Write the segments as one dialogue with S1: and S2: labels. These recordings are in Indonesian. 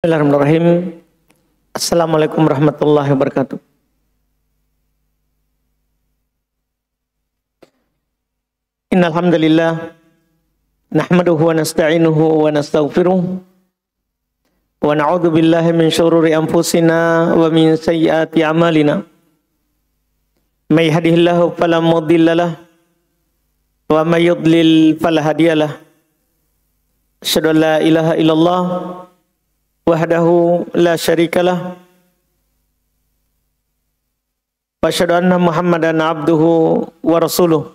S1: Bismillahirrahmanirrahim. Assalamualaikum warahmatullahi wabarakatuh. Innal hamdalillah nahmaduhu wa nasta'inuhu wa nastaghfiruh wa na'udzu billahi min syururi anfusina wa min sayyiati a'malina. May yahdihillahu fala mudhillalah wa may yudlil fala hadiyalah. Asyhadu an la ilaha illallah wahdahu la syarikalah wa asyhadu anna Muhammadan abduhu wa rasuluh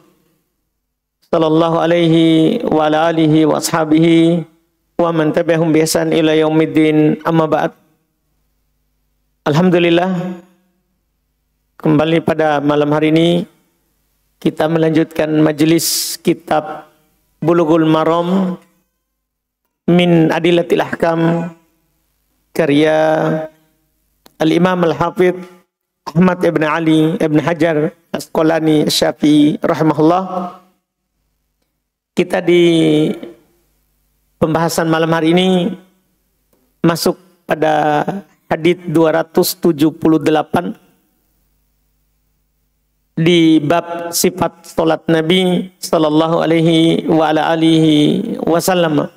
S1: sallallahu alaihi wa ala alihi wa ashabihi wa man tabi'ahum bi ihsan ila yaumiddin, amma ba'd. Alhamdulillah, kembali pada malam hari ini kita melanjutkan majelis kitab Bulughul Maram min Adillatil Ahkam karya Al-Imam Al-Hafidh Ahmad ibn Ali ibn Hajar Asqalani Syafi'i rahimahullah. Kita di pembahasan malam hari ini masuk pada hadits 278 di bab sifat salat Nabi sallallahu alaihi wa ala alihi wasallam.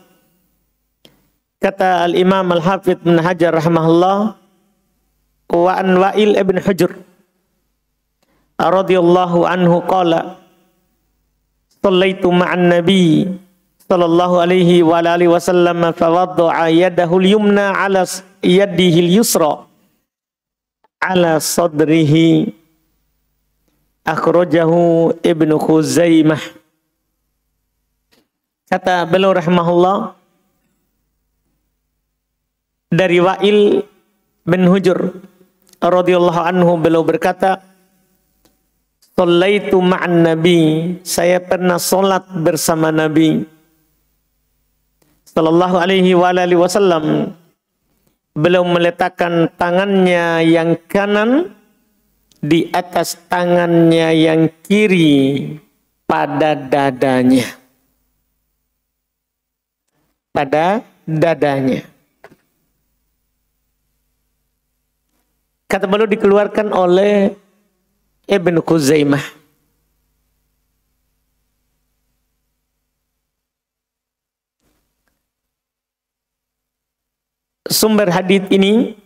S1: Kata Al-Imam Al-Hafidh Ibn Hajar rahimahullah, wa an Wa'il ibn Hujr radhiyallahu anhu qala sallaitu ma'an nabi sallallahu alaihi wa alihi wasallam fa wada'a yadahu al-yumna ala yadihi al-yusra ala sadrihi, akhrajahu Ibnu Khuzaimah. Kata beliau rahimahullah, dari Wa'il bin Hujr radhiyallahu anhu, beliau berkata, shallaitu ma'an nabi, saya pernah salat bersama Nabi sallallahu alaihi wa alihi wasallam. Beliau meletakkan tangannya yang kanan di atas tangannya yang kiri pada dadanya. Pada dadanya. Kata beliau dikeluarkan oleh Ibnu Khuzaimah. Sumber hadits ini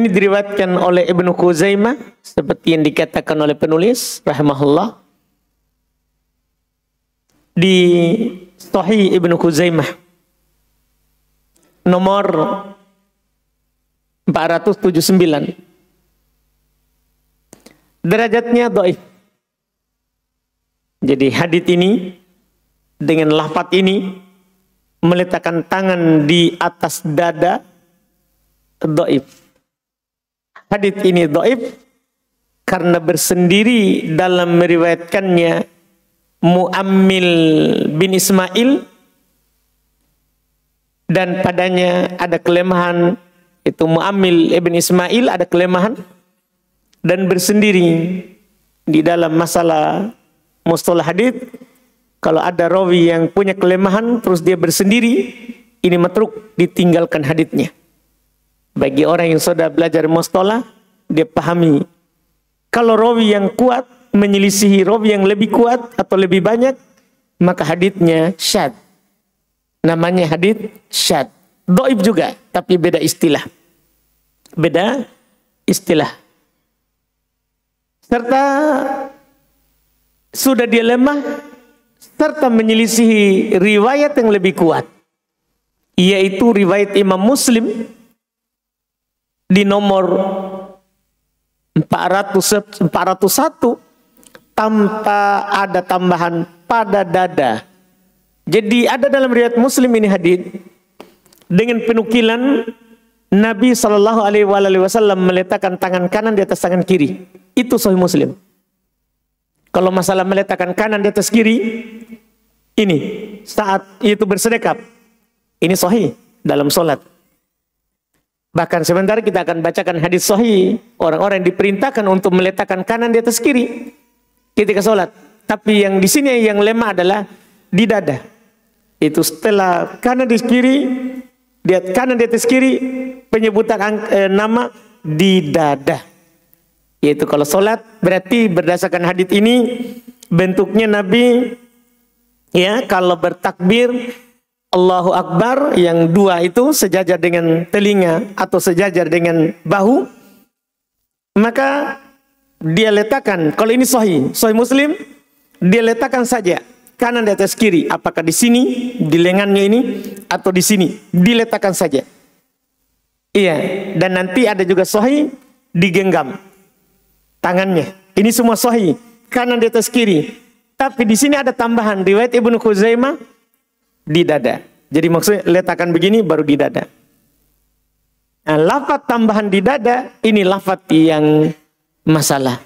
S1: diriwayatkan oleh Ibnu Khuzaimah seperti yang dikatakan oleh penulis rahimahullah di Sahih Ibnu Khuzaimah nomor 479. Derajatnya dhaif. Jadi hadits ini dengan lafaz ini meletakkan tangan di atas dada dhaif. Hadits ini dhaif karena bersendiri dalam meriwayatkannya Mu'ammil bin Ismail, dan padanya ada kelemahan. Itu Mu'ammil ibn Ismail ada kelemahan dan bersendiri. Di dalam masalah mustalah hadits, kalau ada rawi yang punya kelemahan terus dia bersendiri, ini matruk, ditinggalkan haditsnya. Bagi orang yang sudah belajar mustalah, dia pahami kalau rawi yang kuat menyelisihi rawi yang lebih kuat atau lebih banyak, maka haditsnya syadz. Namanya hadits syadz. Dhaif juga, tapi beda istilah. Beda istilah. Serta sudah dia lemah, serta menyelisihi riwayat yang lebih kuat, yaitu riwayat Imam Muslim di nomor 401 tanpa ada tambahan pada dada. Jadi ada dalam riwayat Muslim ini hadits dengan penukilan Nabi sallallahu alaihi wasallam meletakkan tangan kanan di atas tangan kiri. Itu Sahih Muslim. Kalau masalah meletakkan kanan di atas kiri, ini saat itu bersedekap, ini sahih dalam solat. Bahkan sebentar kita akan bacakan hadis sahih orang-orang yang diperintahkan untuk meletakkan kanan di atas kiri ketika solat. Tapi yang di sini yang lemah adalah di dada. Itu setelah kanan di kiri, di kanan di atas kiri, penyebutan nama di dada. Yaitu kalau sholat berarti berdasarkan hadits ini bentuknya Nabi ya kalau bertakbir Allahu Akbar yang dua itu sejajar dengan telinga atau sejajar dengan bahu, maka dia letakkan, kalau ini sahih Muslim, dia letakkan saja kanan di atas kiri, apakah di sini, di lengannya ini, atau di sini, diletakkan saja. Iya, dan nanti ada juga sahih digenggam tangannya. Ini semua sahih, kanan di atas kiri. Tapi di sini ada tambahan riwayat Ibnu Khuzaimah di dada. Jadi maksudnya letakkan begini baru di dada. Nah, lafaz tambahan di dada ini lafaz yang masalah.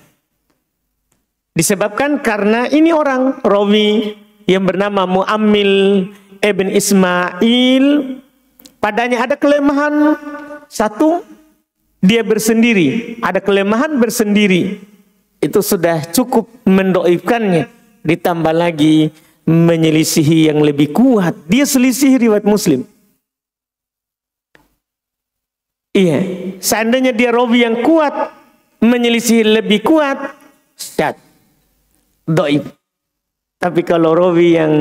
S1: Disebabkan karena ini orang rawi yang bernama Muammil ibn Ismail, padanya ada kelemahan satu, dia bersendiri, ada kelemahan bersendiri. Itu sudah cukup mendoifkannya, ditambah lagi menyelisihi yang lebih kuat. Dia selisih riwayat Muslim. Iya, seandainya dia rawi yang kuat menyelisih lebih kuat, syad, doib. Tapi kalau rawi yang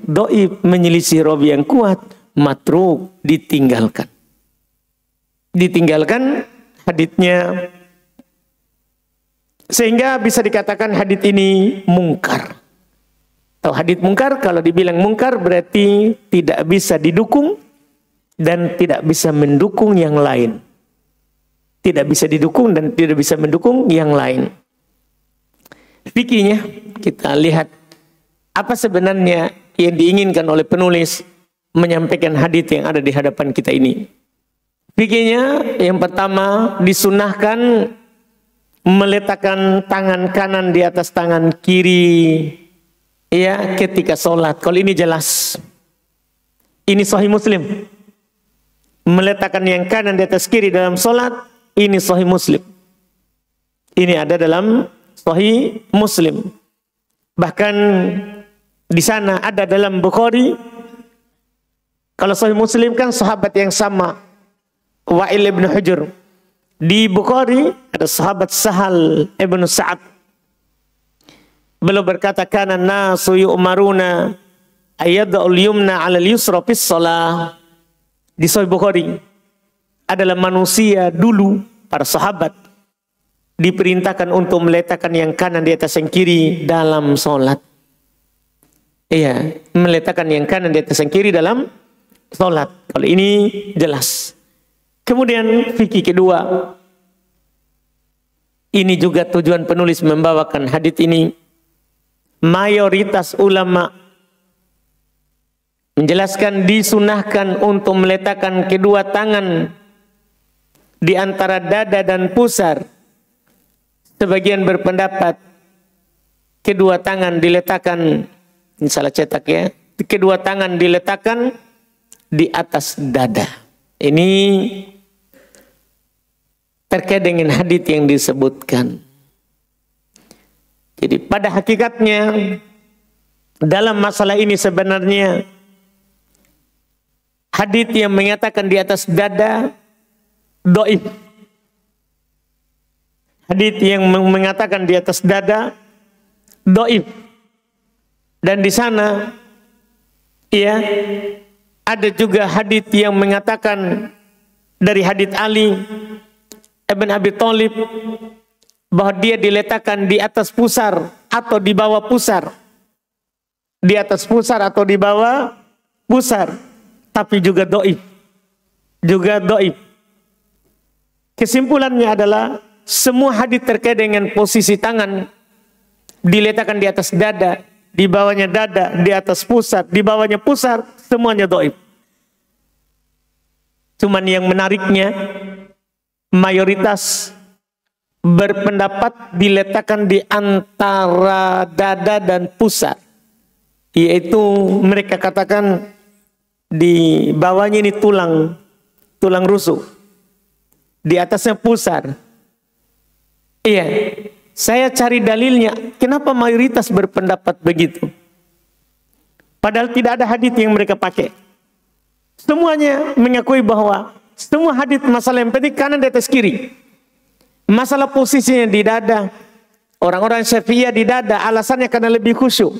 S1: doib menyelisih rawi yang kuat, matruk, ditinggalkan. Ditinggalkan haditsnya, sehingga bisa dikatakan hadits ini mungkar. Tahu hadits mungkar, kalau dibilang mungkar berarti tidak bisa didukung dan tidak bisa mendukung yang lain. Tidak bisa didukung dan tidak bisa mendukung yang lain. Fikihnya kita lihat apa sebenarnya yang diinginkan oleh penulis menyampaikan hadits yang ada di hadapan kita ini. Fikihnya yang pertama, disunahkan meletakkan tangan kanan di atas tangan kiri ya ketika sholat. Kalau ini jelas, ini sahih Muslim. Meletakkan yang kanan di atas kiri dalam sholat, ini sahih Muslim. Ini ada dalam sahih Muslim. Bahkan di sana ada dalam Bukhari. Kalau sahih Muslim kan sahabat yang sama, Wa'il ibn Hujur. Di Bukhari ada sahabat Sahal ibn Sa'ad. Beliau berkata, kana nasu yu'maruna ayyadul yumna 'alal yusra fis shalah. Di Sahih Bukhari adalah manusia dulu, para sahabat diperintahkan untuk meletakkan yang kanan di atas yang kiri dalam sholat. Iya, meletakkan yang kanan di atas yang kiri dalam sholat. Kalau ini jelas. Kemudian fikih kedua, ini juga tujuan penulis membawakan hadits ini. Mayoritas ulama menjelaskan disunahkan untuk meletakkan kedua tangan di antara dada dan pusar. Sebagian berpendapat kedua tangan diletakkan, ini salah cetak ya, kedua tangan diletakkan di atas dada. Ini terkait dengan hadits yang disebutkan. Jadi pada hakikatnya dalam masalah ini sebenarnya hadits yang mengatakan di atas dada dhaif. Hadits yang mengatakan di atas dada dhaif. Dan di sana ya ada juga hadits yang mengatakan dari hadits Ali Ibn Abi Thalib bahwa dia diletakkan di atas pusar atau di bawah pusar. Di atas pusar atau di bawah pusar. Tapi juga dhaif. Juga dhaif. Kesimpulannya adalah semua hadits terkait dengan posisi tangan diletakkan di atas dada, di bawahnya dada, di atas pusar, di bawahnya pusar, semuanya dhaif. Cuman yang menariknya, mayoritas berpendapat diletakkan di antara dada dan pusar. Yaitu mereka katakan di bawahnya ini tulang rusuk. Di atasnya pusar. Iya, saya cari dalilnya. Kenapa mayoritas berpendapat begitu? Padahal tidak ada hadits yang mereka pakai. Semuanya mengakui bahwa semua hadits masalah yang penting kanan di atas kiri. Masalah posisinya di dada. Orang-orang Syafi'iyah di dada, alasannya karena lebih khusyuk.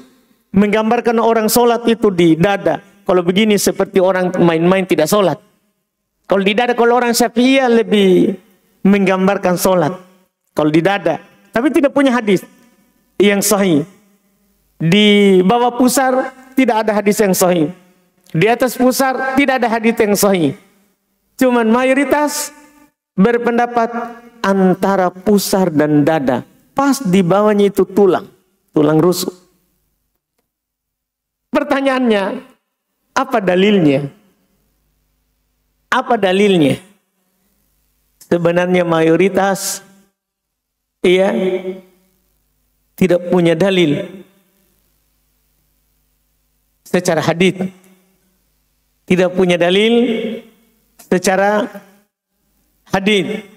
S1: Menggambarkan orang sholat itu di dada. Kalau begini seperti orang main-main tidak sholat. Kalau di dada, kalau orang Syafi'iyah lebih menggambarkan sholat. Kalau di dada. Tapi tidak punya hadis yang sahih. Di bawah pusar tidak ada hadis yang sahih. Di atas pusar tidak ada hadis yang sahih. Cuman mayoritas berpendapat antara pusar dan dada. Pas di bawahnya itu tulang rusuk. Pertanyaannya, apa dalilnya? Apa dalilnya? Sebenarnya mayoritas tidak punya dalil secara hadits, tidak punya dalil secara hadits.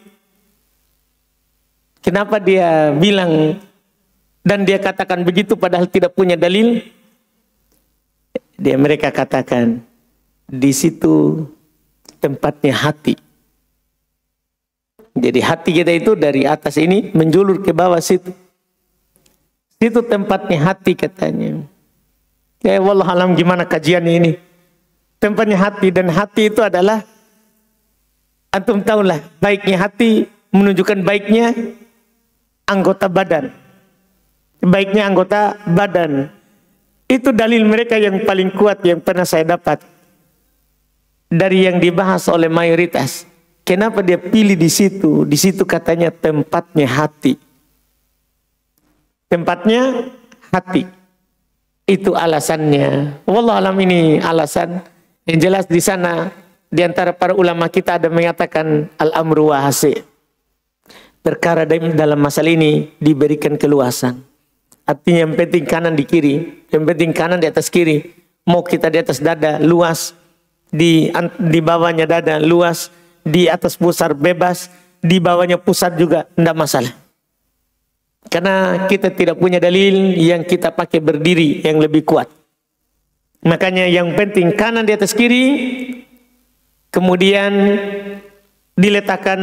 S1: Kenapa dia bilang dan dia katakan begitu padahal tidak punya dalil? Mereka katakan di situ tempatnya hati. Jadi hati kita itu dari atas ini menjulur ke bawah situ. Situ tempatnya hati katanya. Wallahualam gimana kajian ini. Tempatnya hati, dan hati itu adalah, antum tahulah, baiknya hati menunjukkan baiknya anggota badan. Baiknya anggota badan. Itu dalil mereka yang paling kuat yang pernah saya dapat dari yang dibahas oleh mayoritas. Kenapa dia pilih di situ? Di situ katanya tempatnya hati. Tempatnya hati. Itu alasannya. Wallahualam ini alasan. Yang jelas di sana di antara para ulama kita ada mengatakan al-amru wahasi. Perkara dalam masalah ini diberikan keluasan. Artinya yang penting kanan di kiri, yang penting kanan di atas kiri. Mau kita di atas dada luas, di bawahnya dada luas, di atas pusar bebas, di bawahnya pusat juga tidak masalah. Karena kita tidak punya dalil yang kita pakai berdiri yang lebih kuat. Makanya yang penting kanan di atas kiri, kemudian diletakkan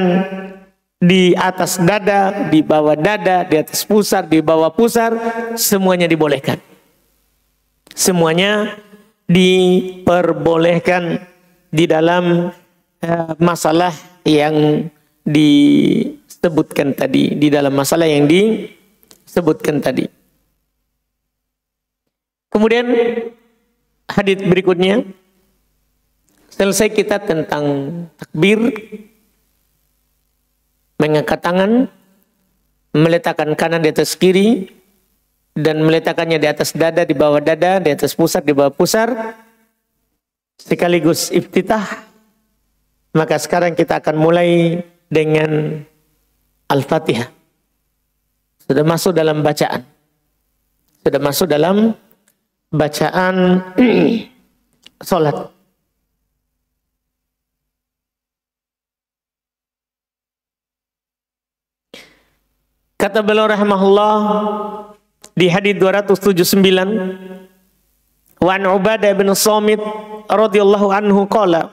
S1: di atas dada, di bawah dada, di atas pusar, di bawah pusar, semuanya dibolehkan. Semuanya diperbolehkan di dalam masalah yang disebutkan tadi, di dalam masalah yang disebutkan tadi. Kemudian hadits berikutnya, selesai kita tentang takbir, mengangkat tangan, meletakkan kanan di atas kiri, dan meletakkannya di atas dada, di bawah dada, di atas pusar, di bawah pusar, sekaligus iftitah. Maka sekarang kita akan mulai dengan Al-Fatihah. Sudah masuk dalam bacaan. Sudah masuk dalam bacaan sholat. Kata beliau rahimahullah di hadits 279, wa an Ubadah bin Samit radhiyallahu anhu qala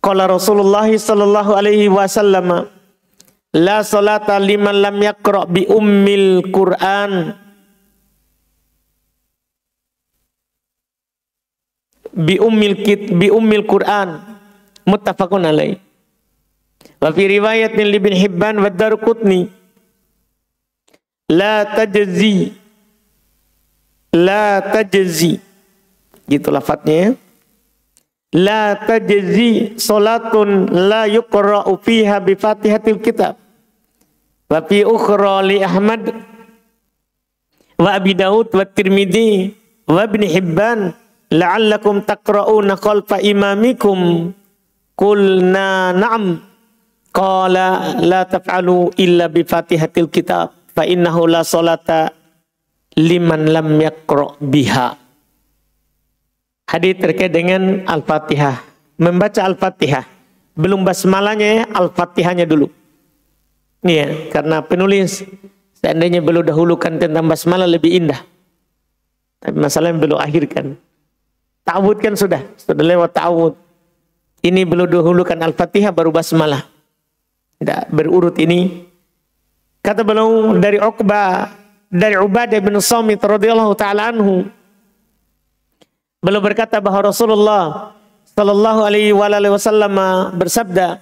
S1: Rasulullah sallallahu alaihi wasallam, la salata liman lam yaqra bi ummil Qur'an bi ummil Qur'an, muttafaqun alaih. Wa fi riwayatin li Ibn Hibban wa Darqutni, la tajzi gitu lafadznya, la tajzi salatun la yuqra'u fiha bi fatihatil kitab. Wa fi ukhra li Ahmad wa Abi Daud wa Tirmidzi wa Ibn Hibban, la'allakum taqra'una khalfa imamikum, qulna na'am, qala la taf'alu illa bi fatihatil kitab fa innahu la salata liman lam yaqra biha. Hadis terkait dengan Al-Fatihah. Membaca Al-Fatihah. Belum basmalahnya ya, Al-Fatihahnya dulu. Iya, karena penulis seandainya belum dahulukan tentang basmalah lebih indah. Tapi masalahnya belum akhirkan. Ta'awud kan sudah lewat ta'awud. Ini belum dahulukan Al-Fatihah baru basmalah. Tidak berurut ini. Kata beliau dari Ubadah bin Samit radhiyallahu taala anhu. Beliau berkata bahwa Rasulullah sallallahu alaihi wasallam bersabda,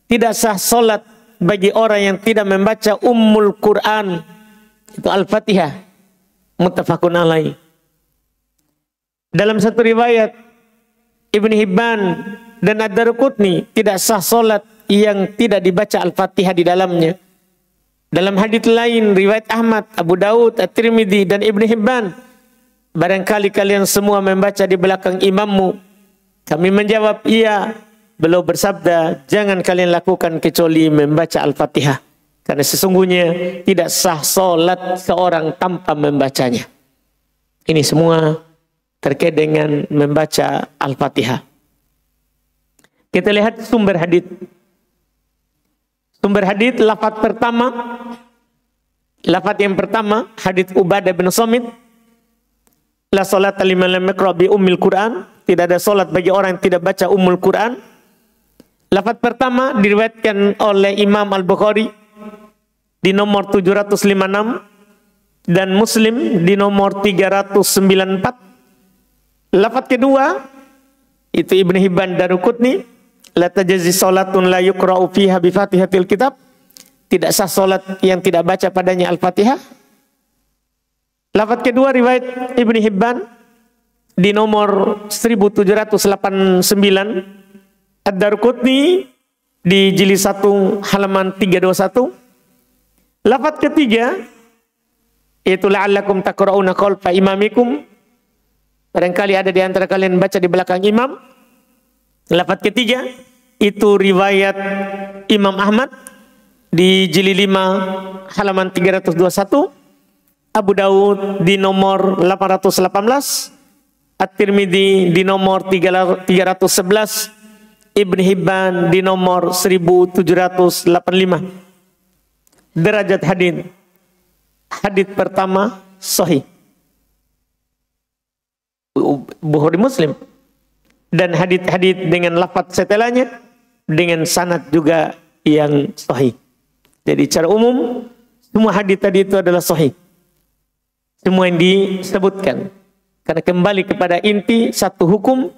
S1: tidak sah salat bagi orang yang tidak membaca Ummul Quran, itu Al-Fatihah. Muttafaqun alaih. Dalam satu riwayat Ibn Hibban dan Ad-Darqutni, tidak sah salat yang tidak dibaca Al-Fatihah di dalamnya. Dalam hadits lain riwayat Ahmad, Abu Daud, At-Tirmidzi dan Ibn Hibban, barangkali kalian semua membaca di belakang imammu. Kami menjawab, iya. Beliau bersabda, jangan kalian lakukan kecuali membaca Al-Fatihah, karena sesungguhnya tidak sah salat seorang tanpa membacanya. Ini semua terkait dengan membaca Al-Fatihah. Kita lihat sumber hadits. Sumber hadits, lafaz yang pertama, hadits Ubadah bin Samit, la salata liman lam yaqra bi ummil Quran, tidak ada salat bagi orang yang tidak baca Ummul Quran. Lafaz pertama diriwayatkan oleh Imam Al-Bukhari di nomor 756 dan Muslim di nomor 394. Lafaz kedua itu Ibn Hibban Daraqutni, la tajzi salatun la yuqra'u fiha bi Fatihatil Kitab, tidak sah salat yang tidak baca padanya Al-Fatihah. Lafaz kedua riwayat Ibn Hibban di nomor 1789, Ad-Darqutni di jilid 1 halaman 321. Lafaz ketiga yaitu la'allakum taqra'una khalfa imamikum, barangkali ada di antara kalian baca di belakang imam. Lafaz ketiga itu riwayat Imam Ahmad di jilid 5 halaman 321, Abu Daud di nomor 818, At-Tirmidzi di nomor 311, Ibn Hibban di nomor 1785. Derajat hadits. Hadits pertama sahih, Bukhari Muslim, dan hadits-hadits dengan lafaz setelahnya dengan sanad juga yang sahih. Jadi secara umum semua hadits tadi itu adalah sahih. Semua yang disebutkan. Karena kembali kepada inti satu hukum,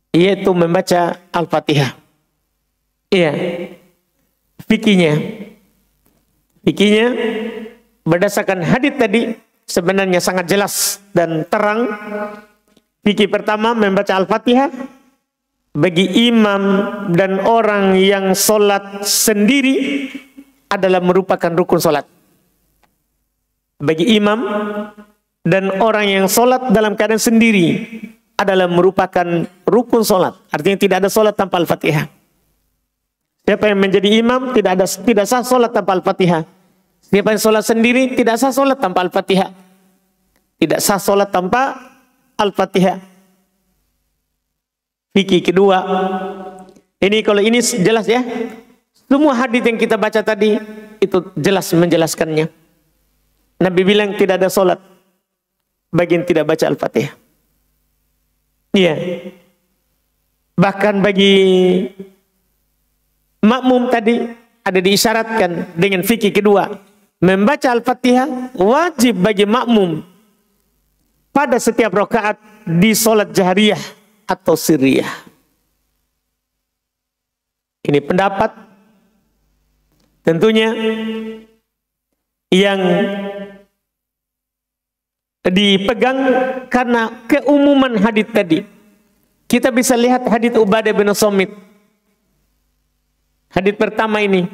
S1: yaitu membaca Al-Fatihah. Iya. Fikihnya berdasarkan hadits tadi sebenarnya sangat jelas dan terang. Fikih pertama, membaca Al-Fatihah bagi imam dan orang yang sholat sendiri adalah merupakan rukun sholat. Bagi imam dan orang yang sholat dalam keadaan sendiri adalah merupakan rukun sholat. Artinya tidak ada sholat tanpa Al-Fatihah. Siapa yang menjadi imam tidak sah sholat tanpa Al-Fatihah. Siapa yang sholat sendiri tidak sah sholat tanpa Al-Fatihah. Tidak sah sholat tanpa Al-Fatihah. Fikih kedua. Ini kalau ini jelas ya. Semua hadis yang kita baca tadi itu jelas menjelaskannya. Nabi bilang tidak ada sholat bagi yang tidak baca Al-Fatihah. Iya. Bahkan bagi makmum tadi ada diisyaratkan dengan fikih kedua. Membaca Al-Fatihah wajib bagi makmum pada setiap rakaat di sholat jahriyah atau sirriyah. Ini pendapat tentunya yang dipegang karena keumuman hadits tadi. Kita bisa lihat hadits Ubadah bin Samit. Hadits pertama ini,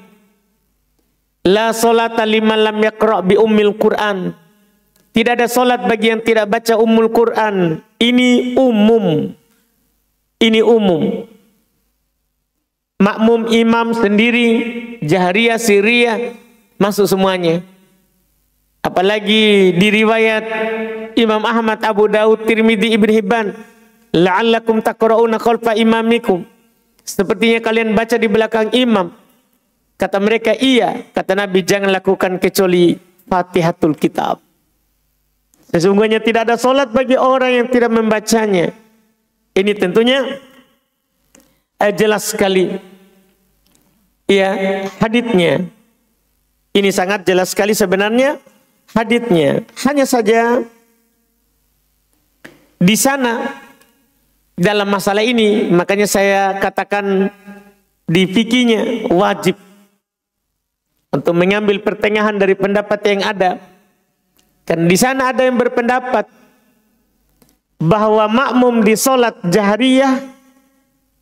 S1: la sholata liman lam yaqra bi ummil Quran. Tidak ada salat bagi yang tidak baca Ummul Quran. Ini umum. Ini umum. Makmum, imam sendiri, jahriyah, sirriyah, masuk semuanya. Apalagi di riwayat Imam Ahmad, Abu Daud, Tirmidzi, Ibn Hibban, la'allakum taqra'una khalfa imamikum. Sepertinya kalian baca di belakang imam. Kata mereka, iya. Kata Nabi, jangan lakukan kecuali Fatihatul Kitab. Sesungguhnya tidak ada solat bagi orang yang tidak membacanya. Ini tentunya jelas sekali. Ya, haditsnya. Ini sangat jelas sekali sebenarnya haditsnya. Hanya saja di sana dalam masalah ini, makanya saya katakan di fikihnya wajib untuk mengambil pertengahan dari pendapat yang ada. Kan di sana ada yang berpendapat bahwa makmum di sholat jahriyah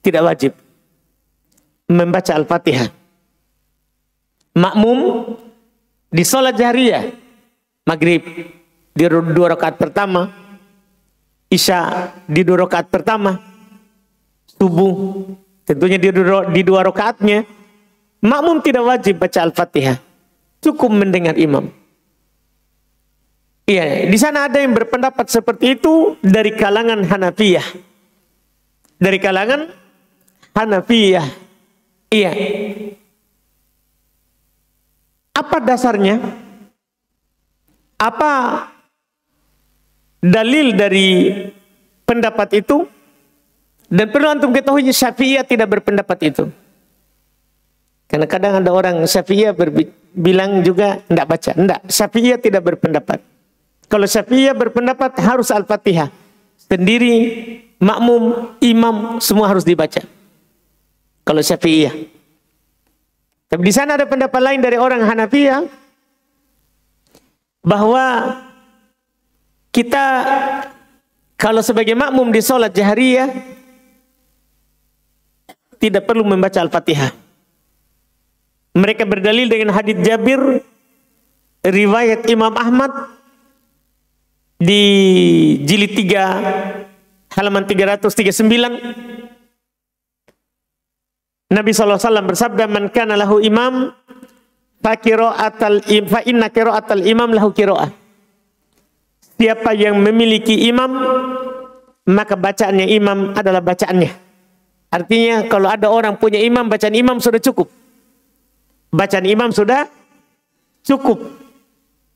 S1: tidak wajib membaca Al-Fatihah. Makmum di sholat jahriyah, maghrib di 2 rakaat pertama, isya di 2 rakaat pertama, subuh tentunya di 2 rakaatnya, makmum tidak wajib baca Al-Fatihah, cukup mendengar imam. Iya, di sana ada yang berpendapat seperti itu dari kalangan Hanafiyah. Dari kalangan Hanafiyah. Iya. Apa dasarnya? Apa dalil dari pendapat itu? Dan perlu antum ketahui Syafi'iyah tidak berpendapat itu. Karena kadang ada orang Syafi'iyah bilang juga tidak baca. Tidak, Syafi'iyah tidak berpendapat. Kalau Syafi'iyah berpendapat harus Al-Fatihah. Sendiri, makmum, imam, semua harus dibaca. Kalau Syafi'iyah. Tapi di sana ada pendapat lain dari orang Hanafiyah bahwa kita kalau sebagai makmum di sholat jahriyah tidak perlu membaca Al-Fatihah. Mereka berdalil dengan hadits Jabir riwayat Imam Ahmad di jilid 3 halaman 339. Nabi SAW bersabda, man kana lahu imam fa inna qira'atal imam lahu qira'ah. Siapa yang memiliki imam, maka bacaannya imam adalah bacaannya. Artinya kalau ada orang punya imam, bacaan imam sudah cukup. Bacaan imam sudah cukup.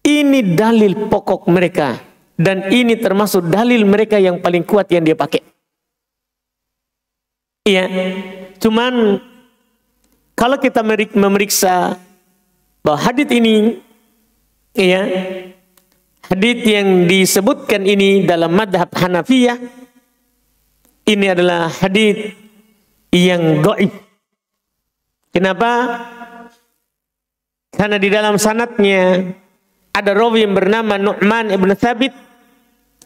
S1: Ini dalil pokok mereka. Dan ini termasuk dalil mereka yang paling kuat yang dia pakai. Iya. Cuman kalau kita memeriksa bahwa hadits ini, ya, hadits yang disebutkan ini dalam madhab Hanafiyah, ini adalah hadits yang dhaif. Kenapa? Karena di dalam sanadnya ada rawi yang bernama Nu'man ibn Thabit.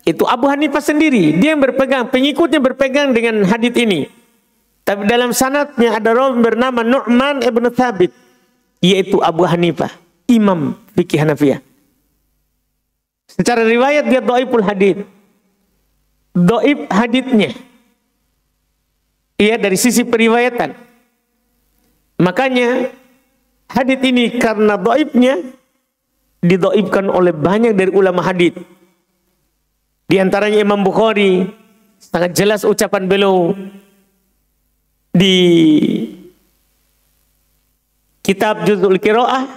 S1: Itu Abu Hanifah sendiri, dia yang berpegang, pengikutnya berpegang dengan hadits ini. Tapi dalam sanadnya ada rawi bernama Nu'man ibn Thabit, yaitu Abu Hanifah, imam fikih Hanafiyah. Secara riwayat dia dhaiful hadits. Dhaif haditsnya. Iya, dari sisi periwayatan. Makanya hadits ini karena dhaifnya didhaifkan oleh banyak dari ulama hadits. Di antaranya Imam Bukhari, sangat jelas ucapan beliau di kitab Juz'ul Qira'ah,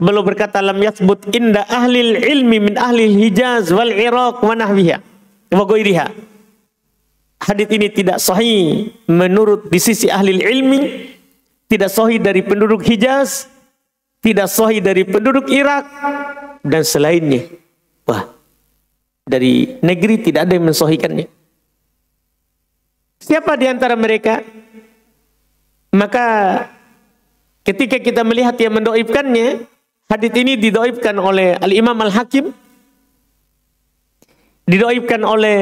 S1: beliau berkata lam yathbut inda ahlil ilmi min ahlil Hijaz wal Iraq wa nahwiha wa ghairiha. Hadits ini tidak sahih menurut di sisi ahlil ilmi, tidak sahih dari penduduk Hijaz, tidak sahih dari penduduk Irak dan selainnya. Wah, dari negeri tidak ada yang mensahihkannya. Siapa di antara mereka? Maka ketika kita melihat yang mendoibkannya, hadits ini didoibkan oleh Al-Imam Al-Hakim, didoibkan oleh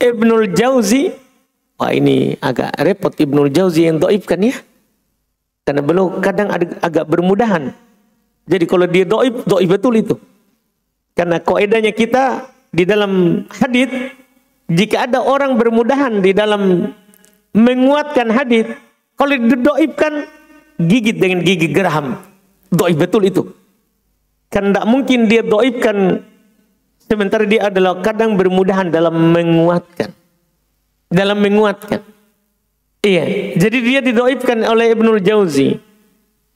S1: Ibnul Jauzi. Wah, ini agak repot Ibnul Jauzi yang doibkan ya. Karena beliau kadang agak bermudahan. Jadi kalau dia doib betul itu. Karena kaidahnya kita di dalam hadits, jika ada orang bermudahan di dalam menguatkan hadits, kalau didoibkan gigit dengan gigi geraham. Doib betul itu. Karena tidak mungkin dia doibkan sementara dia adalah kadang bermudahan dalam menguatkan. Dalam menguatkan. Iya, jadi dia didoibkan oleh Ibnul Jauzi,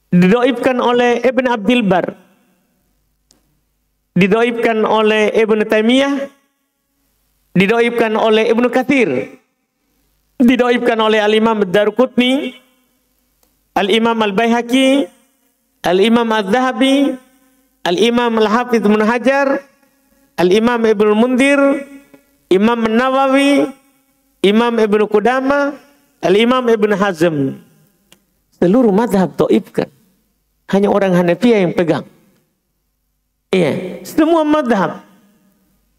S1: didoibkan oleh Ibn Abdil Bar, didoibkan oleh Ibn Taimiyah, didoibkan oleh Ibnu Katsir. Didoibkan oleh Al-Imam Ad-Daruqutni, Al-Imam Al-Baihaqi, Al-Imam Al-Zahabi, Al-Imam Al-Hafidh Ibn Hajar, Al-Imam Ibn Mundir, Imam Nawawi, Imam Ibn Qudamah, Al-Imam Ibn Hazm. Seluruh madhab doibkan. Hanya orang Hanafiyah yang pegang. Iya, semua madhab.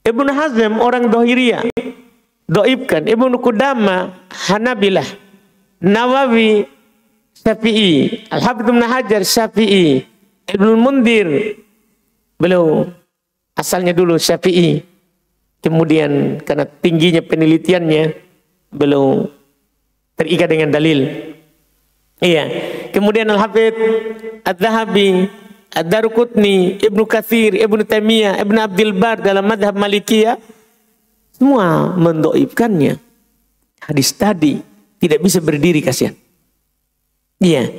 S1: Ibn Hazm orang Dohiriyah doibkan. Ibn Qudamah Hanabilah, Nawawi Syafi'i, Al-Hafidh Ibn Hajar Syafi'i, Ibn Mundir beliau asalnya dulu Syafi'i, kemudian karena tingginya penelitiannya beliau terikat dengan dalil. Iya, kemudian Al-Hafidh Al-Zahabi, Ad-Daruqutni, Ibnu Katsir, Ibnu Taimiyah, Ibnu Abdul Bar dalam madhab Malikiyah semua mendoibkannya. Hadis tadi tidak bisa berdiri, kasihan. Iya,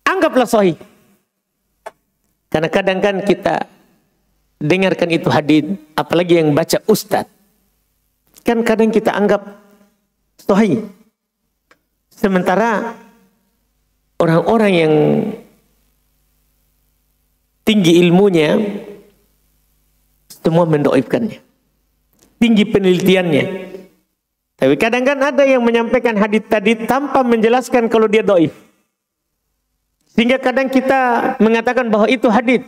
S1: anggaplah sahih. Karena kadang kan kita dengarkan itu hadis, apalagi yang baca ustadz, kan kadang kita anggap sahih. Sementara orang-orang yang tinggi ilmunya semua mendoibkannya, tinggi penelitiannya. Tapi kadang kan ada yang menyampaikan hadis tadi tanpa menjelaskan kalau dia doib, sehingga kadang kita mengatakan bahwa itu hadis.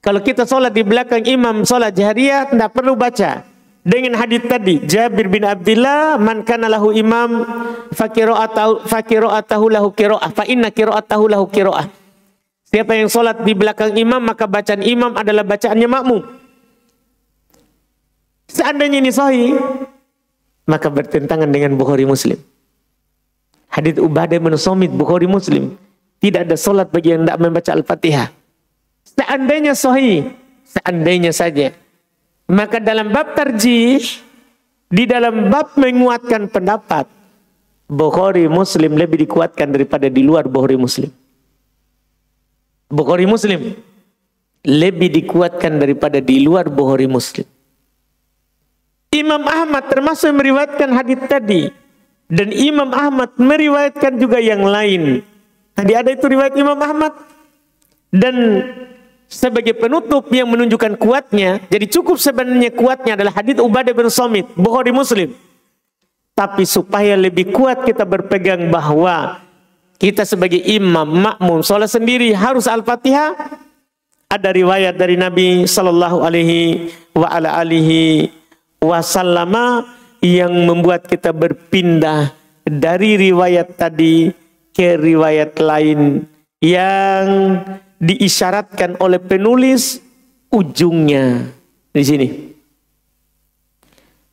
S1: Kalau kita sholat di belakang imam sholat jahriyah, tidak perlu baca dengan hadis tadi. Jabir bin Abdullah, man kana lahu imam fakira'atahu lahu qira'ah, fa inna qira'atahu lahu qira'ah. Siapa yang sholat di belakang imam, maka bacaan imam adalah bacaannya makmum. Seandainya ini sahih, maka bertentangan dengan Bukhari Muslim. Hadits Ubadah bin Samit Bukhari Muslim. Tidak ada sholat bagi yang tidak membaca Al-Fatihah. Seandainya sahih, seandainya saja. Maka dalam bab tarjih, di dalam bab menguatkan pendapat, Bukhari Muslim lebih dikuatkan daripada di luar Bukhari Muslim. Bukhari Muslim lebih dikuatkan daripada di luar Bukhari Muslim. Imam Ahmad termasuk yang meriwayatkan hadis tadi, dan Imam Ahmad meriwayatkan juga yang lain. Tadi ada itu riwayat Imam Ahmad, dan sebagai penutup yang menunjukkan kuatnya, jadi cukup sebenarnya kuatnya adalah hadis Ubadah bin Samit Bukhari Muslim. Tapi supaya lebih kuat kita berpegang bahwa kita sebagai imam makmum sholat sendiri harus Al-Fatihah, ada riwayat dari Nabi Sallallahu Alaihi Wasallam yang membuat kita berpindah dari riwayat tadi ke riwayat lain yang diisyaratkan oleh penulis ujungnya di sini.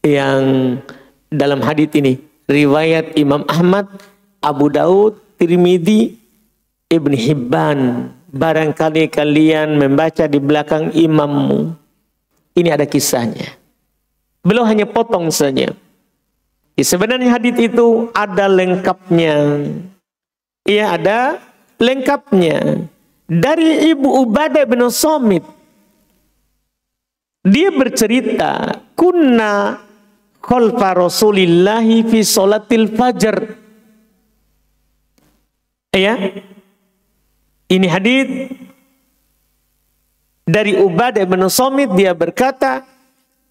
S1: Yang dalam hadits ini riwayat Imam Ahmad, Abu Daud, Tirmidzi, Ibn Hibban. Barangkali kalian membaca di belakang imammu. Ini ada kisahnya. Beliau hanya potong saja. Ya, sebenarnya hadits itu ada lengkapnya. Iya, ada lengkapnya. Dari Ibu Ubadah bin Samit. Dia bercerita, kunna khalfa Rasulillahi fi sholatil fajr. Ya, ini hadis dari Ubadah bin Samit. Dia berkata,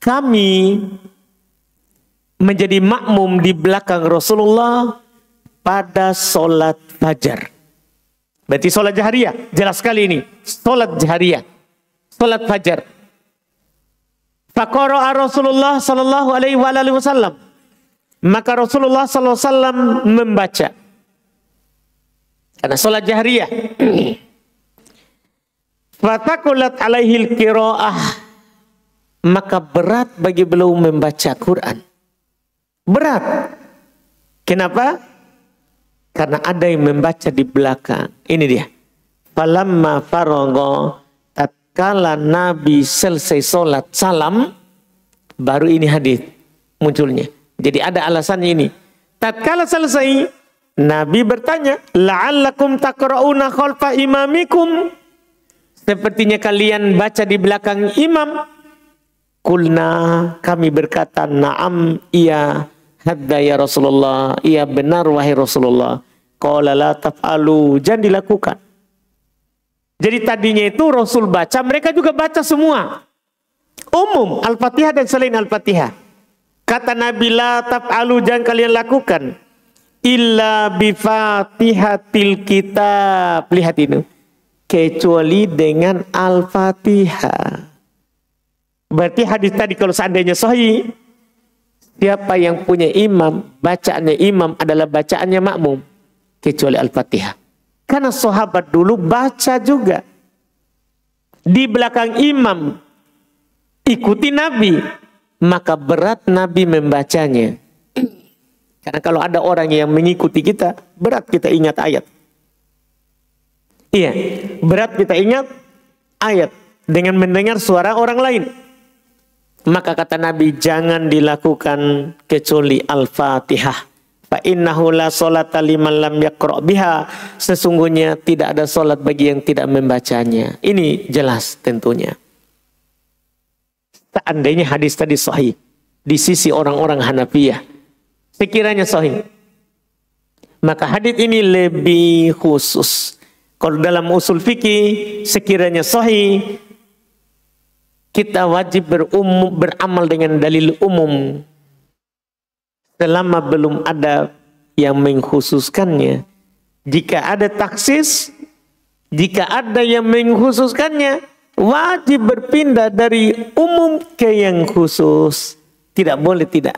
S1: kami menjadi makmum di belakang Rasulullah pada sholat fajar. Berarti sholat jahriyah, jelas sekali ini. Sholat jahriyah, sholat fajar. Faqara'a Rasulullah sallallahu alaihi wasallam. Maka Rasulullah sallallahu alaihi wasallam membaca. Karena sholat jahriyah. Fatakulat alaihil qira'ah. Maka berat bagi beliau membaca Quran. Berat. Kenapa? Karena ada yang membaca di belakang. Ini dia. Falamma faragha, tatkala Nabi selesai sholat salam, baru ini hadis munculnya. Jadi ada alasannya ini. Tatkala selesai, Nabi bertanya, la'allakum taqra'una khalfa imamikum. Sepertinya kalian baca di belakang imam. Kulna, kami berkata, na'am, iya, Hadda ya Rasulullah, iya benar wahai Rasulullah. Qala la taf'alu, jangan dilakukan. Jadi tadinya itu Rasul baca, mereka juga baca semua. Umum, Al-Fatihah dan selain Al-Fatihah. Kata Nabi, la taf'alu, jangan kalian lakukan. Illa bifatihatil kitab. Lihat ini. Kecuali dengan Al-Fatihah. Berarti hadis tadi kalau seandainya sahih, siapa yang punya imam, bacaannya imam adalah bacaannya makmum. Kecuali Al-Fatihah. Karena sahabat dulu baca juga. Di belakang imam. Ikuti Nabi. Maka berat Nabi membacanya. Karena kalau ada orang yang mengikuti kita, berat kita ingat ayat. Iya, berat kita ingat ayat. Dengan mendengar suara orang lain. Maka kata Nabi, jangan dilakukan kecuali Al-Fatihah. Fa innahu la sholata liman lam yaqra' biha. Sesungguhnya tidak ada solat bagi yang tidak membacanya. Ini jelas tentunya. Seandainya hadis tadi sahih di sisi orang-orang Hanafiyah, sekiranya sahih, maka hadis ini lebih khusus. Kalau dalam usul fikih, sekiranya sahih, kita wajib beramal dengan dalil umum. Selama belum ada yang mengkhususkannya. Jika ada taksis, jika ada yang mengkhususkannya, wajib berpindah dari umum ke yang khusus. Tidak boleh tidak.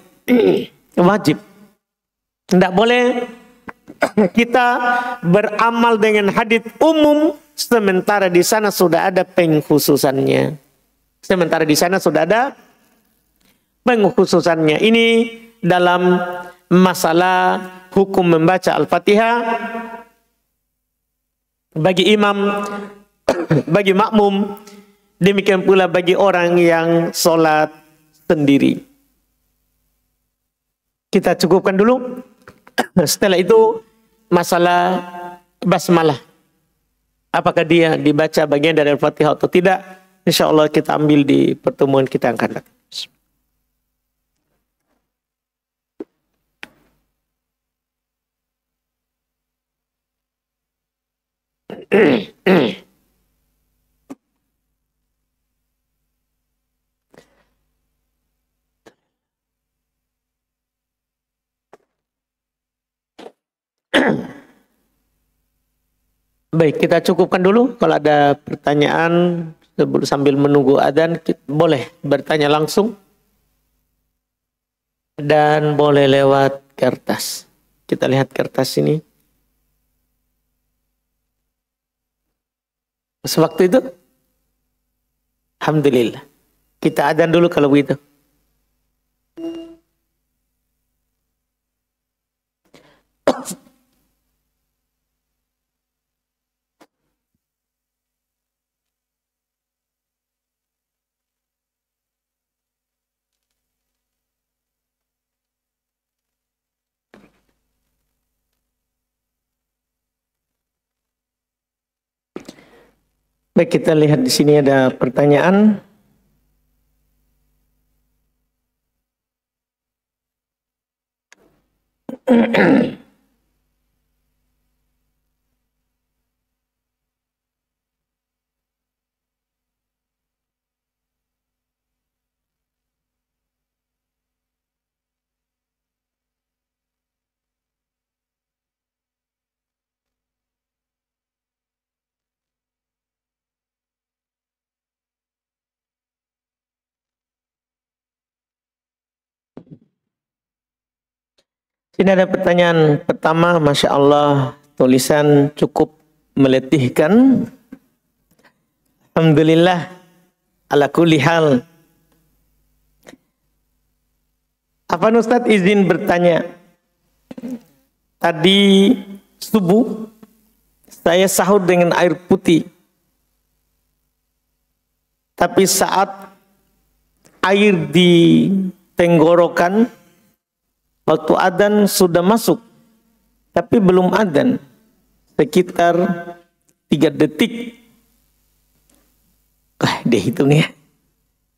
S1: Wajib. Tidak boleh kita beramal dengan hadits umum sementara di sana sudah ada pengkhususannya. Sementara di sana sudah ada pengkhususannya. Ini dalam masalah hukum membaca Al-Fatihah bagi imam, bagi makmum, demikian pula bagi orang yang sholat sendiri. Kita cukupkan dulu. Setelah itu masalah basmalah. Apakah dia dibaca bagian dari Al-Fatihah atau tidak? Insya Allah kita ambil di pertemuan kita yang akan datang. Baik, kita cukupkan dulu. Kalau ada pertanyaan sambil menunggu adzan, boleh bertanya langsung dan boleh lewat kertas. Kita lihat kertas ini. Sewaktu itu, alhamdulillah. Kita adzan dulu kalau begitu. Baik, kita lihat di sini ada pertanyaan. Sini ada pertanyaan pertama, Masya Allah, tulisan cukup meletihkan. Alhamdulillah, ala kulli hal. Apa Ustadz izin bertanya? Tadi subuh, saya sahur dengan air putih. Tapi saat air di tenggorokan, waktu adzan sudah masuk, tapi belum adzan, sekitar 3 detik. Dihitung ya.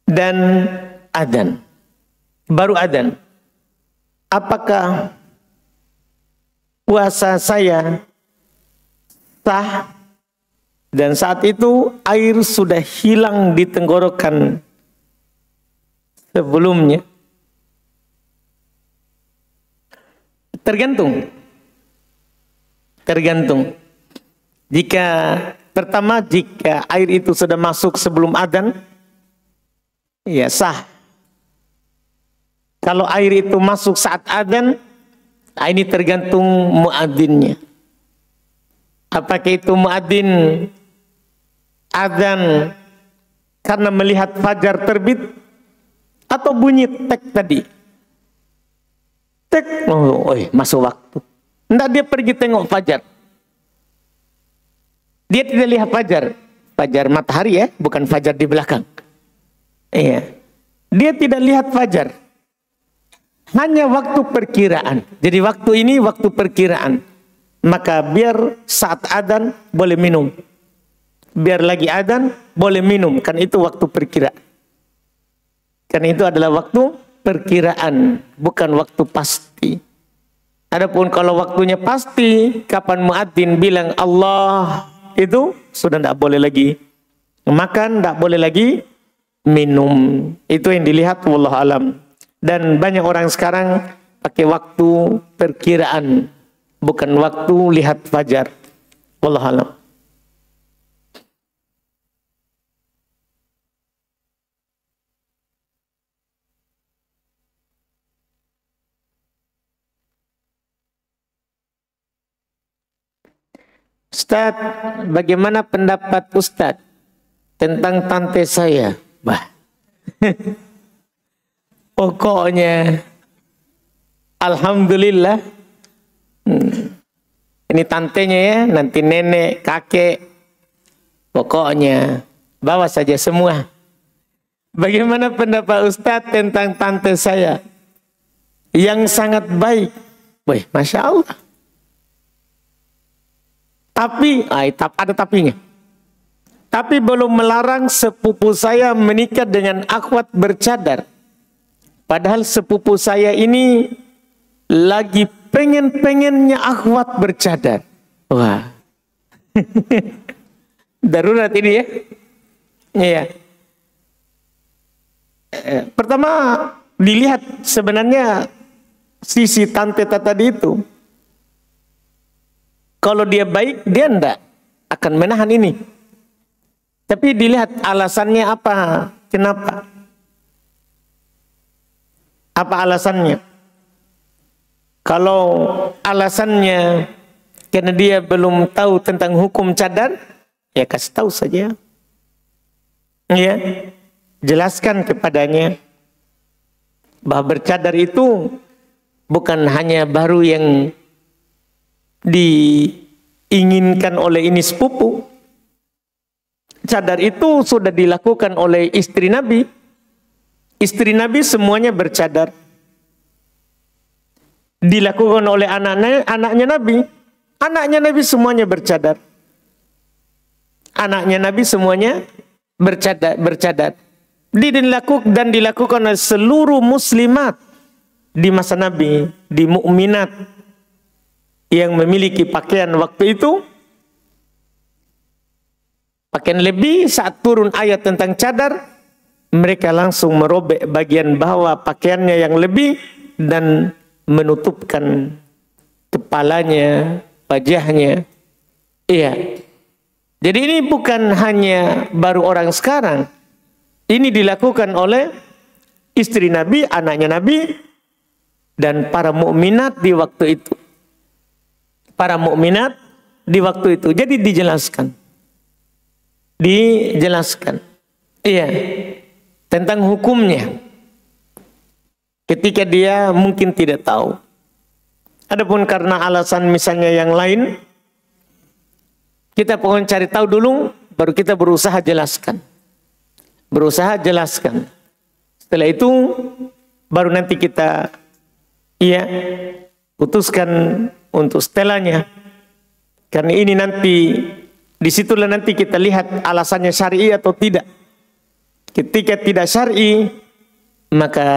S1: Dan adzan, baru adzan. apakah puasa saya sah, dan saat itu air sudah hilang di tenggorokan sebelumnya? Tergantung. Jika air itu sudah masuk sebelum adzan, ya sah. Kalau air itu masuk saat adzan, ini tergantung muadzinnya. Apakah itu muadzin adzan karena melihat fajar terbit, atau bunyi tek tadi? Tek, masuk waktu. Enggak, dia pergi tengok fajar. Dia tidak lihat fajar. Fajar matahari ya, bukan fajar di belakang. Iya. Dia tidak lihat fajar. Hanya waktu perkiraan. Jadi waktu ini waktu perkiraan. Maka biar saat adzan boleh minum. Biar lagi adzan boleh minum. Kan itu waktu perkiraan. Karena itu adalah waktu perkiraan, bukan waktu pasti. Adapun kalau waktunya pasti, kapan muadzin bilang Allah, itu sudah tidak boleh lagi makan, tidak boleh lagi minum. Itu yang dilihat, wallahu alam. Dan banyak orang sekarang pakai waktu perkiraan, bukan waktu lihat fajar. Wallahu alam. Ustaz, bagaimana pendapat Ustaz tentang tante saya? Bah. Pokoknya alhamdulillah. Ini tantenya ya, nanti nenek, kakek. Pokoknya bawa saja semua. Bagaimana pendapat Ustaz tentang tante saya yang sangat baik? Wih, Masya Allah. Tapi, ada tapinya. Tapi belum melarang sepupu saya menikah dengan akhwat bercadar. Padahal sepupu saya ini lagi pengen-pengennya akhwat bercadar. Wah. Darurat ini ya. Iya. Pertama, dilihat sebenarnya sisi tante tadi itu. Kalau dia baik, dia enggak akan menahan ini. Tapi dilihat alasannya apa? Kenapa? Apa alasannya? Kalau alasannya karena dia belum tahu tentang hukum cadar, ya kasih tahu saja. Ya, jelaskan kepadanya bahwa bercadar itu bukan hanya baru yang diinginkan oleh ini sepupu. Cadar itu sudah dilakukan oleh istri Nabi. Istri Nabi semuanya bercadar. Dilakukan oleh anaknya Nabi. Anaknya Nabi semuanya bercadar. Anaknya Nabi semuanya bercadar. Dilakukan oleh seluruh muslimat di masa Nabi, di mukminat yang memiliki pakaian waktu itu. Pakaian lebih, saat turun ayat tentang cadar, mereka langsung merobek bagian bawah pakaiannya yang lebih dan menutupkan kepalanya, wajahnya. Iya. Jadi ini bukan hanya baru orang sekarang. Ini dilakukan oleh istri Nabi, anaknya Nabi, dan para mukminat di waktu itu. Para mukminat di waktu itu. Jadi dijelaskan. Iya. Tentang hukumnya. Ketika dia mungkin tidak tahu. Adapun karena alasan misalnya yang lain, kita pokoknya cari tahu dulu, baru kita berusaha jelaskan. Setelah itu, baru nanti kita putuskan untuk setelahnya. Karena ini nanti, disitulah nanti kita lihat alasannya syar'i atau tidak. Ketika tidak syar'i, maka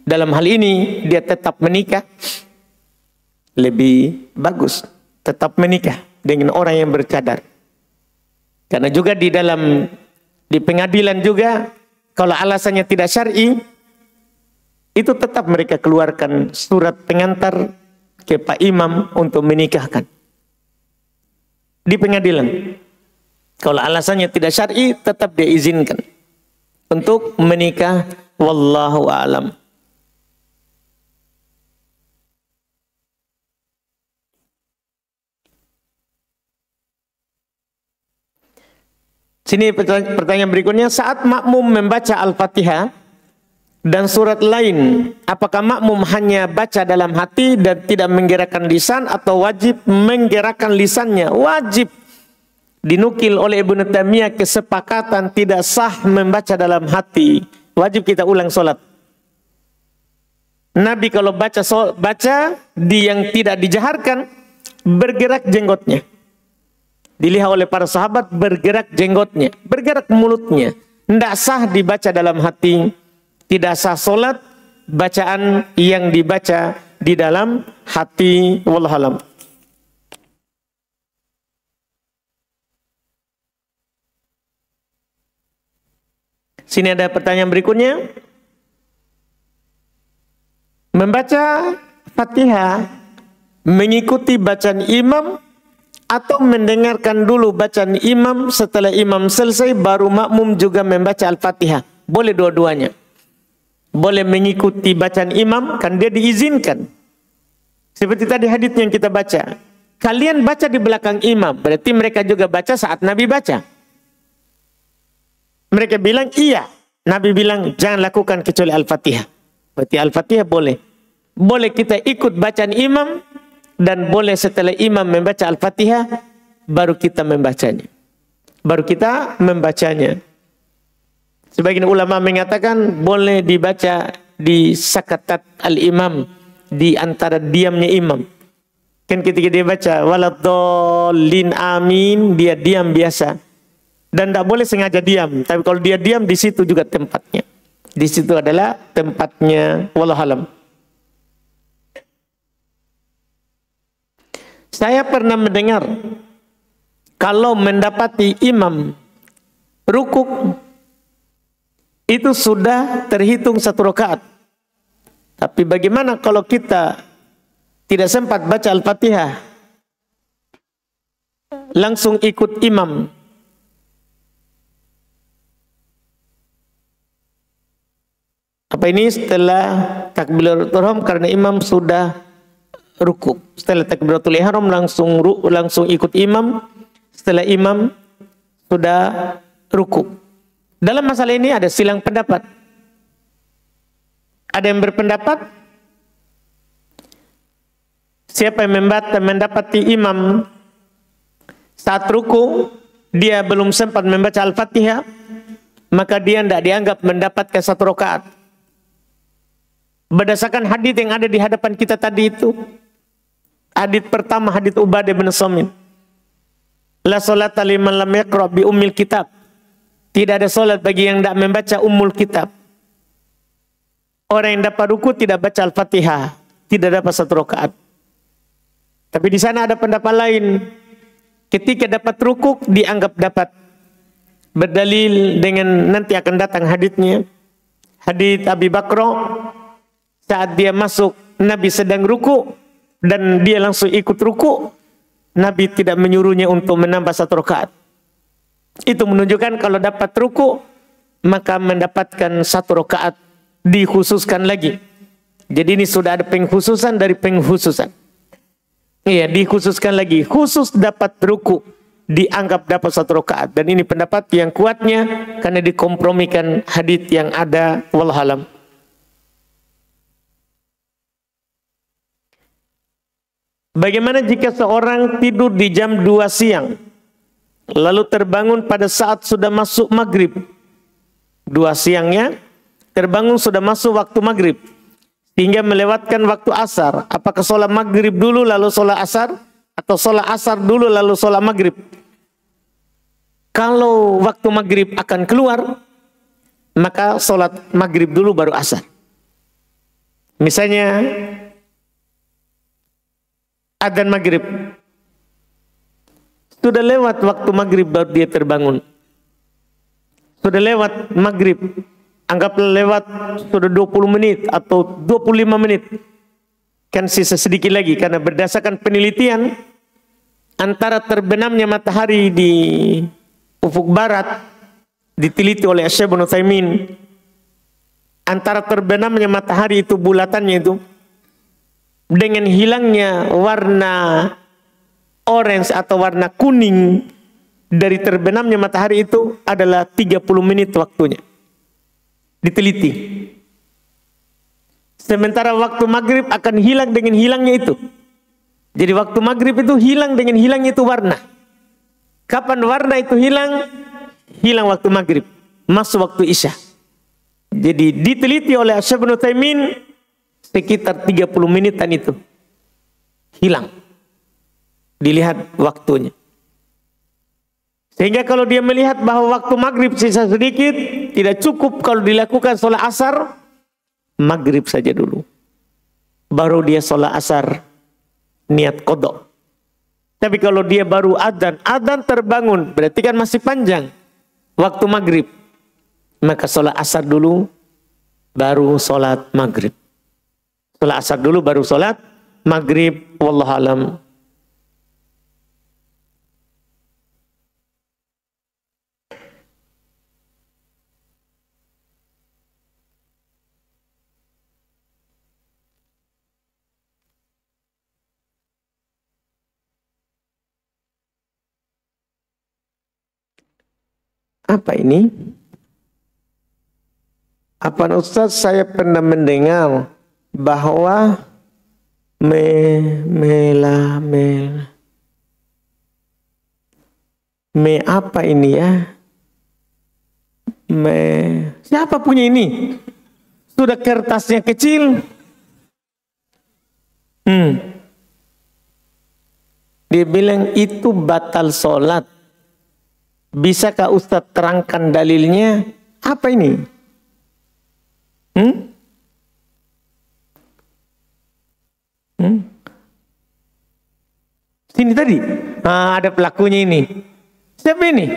S1: dalam hal ini dia tetap menikah, lebih bagus tetap menikah dengan orang yang bercadar. Karena juga di pengadilan juga, kalau alasannya tidak syar'i, itu tetap mereka keluarkan surat pengantar ke Pak Imam untuk menikahkan. Di pengadilan, kalau alasannya tidak syar'i, tetap diizinkan untuk menikah. Wallahu a'lam. Sini pertanyaan berikutnya, saat makmum membaca Al-Fatihah dan surat lain, apakah makmum hanya baca dalam hati dan tidak menggerakkan lisan atau wajib menggerakkan lisannya? Wajib. Dinukil oleh Ibnu Taimiyah kesepakatan tidak sah membaca dalam hati. Wajib kita ulang solat. Nabi kalau baca di yang tidak dijaharkan, bergerak jenggotnya. Dilihat oleh para sahabat, bergerak jenggotnya, bergerak mulutnya. Tidak sah dibaca dalam hati, tidak sah solat bacaan yang dibaca di dalam hati. Wallahu a'lam. Sini ada pertanyaan berikutnya. Membaca Fatihah mengikuti bacaan imam atau mendengarkan dulu bacaan imam, setelah imam selesai baru makmum juga membaca Al-Fatihah. Boleh dua-duanya. Boleh mengikuti bacaan imam, kan dia diizinkan. Seperti tadi hadits yang kita baca. Kalian baca di belakang imam, berarti mereka juga baca saat Nabi baca. Mereka bilang iya. Nabi bilang jangan lakukan kecuali Al-Fatihah. Berarti Al-Fatihah boleh. Boleh kita ikut bacaan imam, dan boleh setelah imam membaca Al-Fatihah, baru kita membacanya. Baru kita membacanya. Sebagian ulama mengatakan boleh dibaca di sakatat al-imam, di antara diamnya imam. Kan ketika dia baca waladhdallin amin, dia diam biasa. Dan tidak boleh sengaja diam. Tapi kalau dia diam, di situ juga tempatnya. Di situ adalah tempatnya. Wallahu a'lam. Saya pernah mendengar kalau mendapati imam rukuk itu sudah terhitung 1 rakaat. Tapi bagaimana kalau kita tidak sempat baca Al-Fatihah, langsung ikut imam? Apa ini setelah takbiratul ihram karena imam sudah rukuk. Setelah takbiratul ihram langsung ikut imam setelah imam sudah rukuk. Dalam masalah ini ada silang pendapat. Ada yang berpendapat siapa yang mendapati imam saat rukuk dia belum sempat membaca Al-Fatihah, maka dia tidak dianggap mendapatkan 1 rakaat. Berdasarkan hadis yang ada di hadapan kita tadi itu. Hadis pertama, hadis Ubadah bin Samit. La salata liman lam yaqra bi ummil kitab. Tidak ada salat bagi yang tidak membaca ummul kitab. Orang yang dapat ruku tidak baca Al-Fatihah, tidak dapat 1 rakaat. Tapi di sana ada pendapat lain. Ketika dapat ruku dianggap dapat. Berdalil dengan nanti akan datang hadisnya. Hadis Abi Bakr saat dia masuk, Nabi sedang ruku dan dia langsung ikut ruku, Nabi tidak menyuruhnya untuk menambah 1 rakaat. Itu menunjukkan kalau dapat ruku maka mendapatkan 1 rakaat, dikhususkan lagi. Jadi ini sudah ada pengkhususan dari pengkhususan. Iya, dikhususkan lagi, khusus dapat ruku dianggap dapat 1 rakaat, dan ini pendapat yang kuatnya karena dikompromikan hadis yang ada. Wallahu a'lam. Bagaimana jika seorang tidur di jam 2 siang, lalu terbangun pada saat sudah masuk maghrib? 2 siangnya, terbangun sudah masuk waktu maghrib, hingga melewatkan waktu asar. Apakah sholat maghrib dulu lalu sholat asar? Atau sholat asar dulu lalu sholat maghrib? Kalau waktu maghrib akan keluar, maka sholat maghrib dulu baru asar. Misalnya adzan maghrib, sudah lewat waktu maghrib baru dia terbangun. Sudah lewat maghrib, anggaplah lewat sudah 20 menit atau 25 menit. Kan sisa sedikit lagi, karena berdasarkan penelitian antara terbenamnya matahari di ufuk barat, diteliti oleh Syekh Ibnu Utsaimin, antara terbenamnya matahari itu bulatannya itu dengan hilangnya warna orange atau warna kuning dari terbenamnya matahari itu adalah 30 menit waktunya. Diteliti. Sementara waktu maghrib akan hilang dengan hilangnya itu. Jadi waktu maghrib itu hilang dengan hilangnya itu warna. Kapan warna itu hilang? Hilang waktu maghrib, masuk waktu isya. Jadi diteliti oleh Syekh Ibnu Utsaimin sekitar 30 menitan itu hilang. Dilihat waktunya. Sehingga kalau dia melihat bahwa waktu maghrib sisa sedikit, tidak cukup kalau dilakukan sholat asar, maghrib saja dulu. Baru dia sholat asar, niat qadha. Tapi kalau dia baru adzan terbangun, berarti kan masih panjang waktu maghrib. Maka sholat asar dulu, baru sholat maghrib. Sholat asar dulu, baru sholat maghrib. Wallahu alam. Apa ini? Apa Ustaz, saya pernah mendengar bahwa apa ini ya? Siapa punya ini? Sudah kertasnya kecil. Dia bilang itu batal sholat. Bisakah Ustaz terangkan dalilnya? Apa ini? Sini tadi. Ada pelakunya ini. Siapa ini?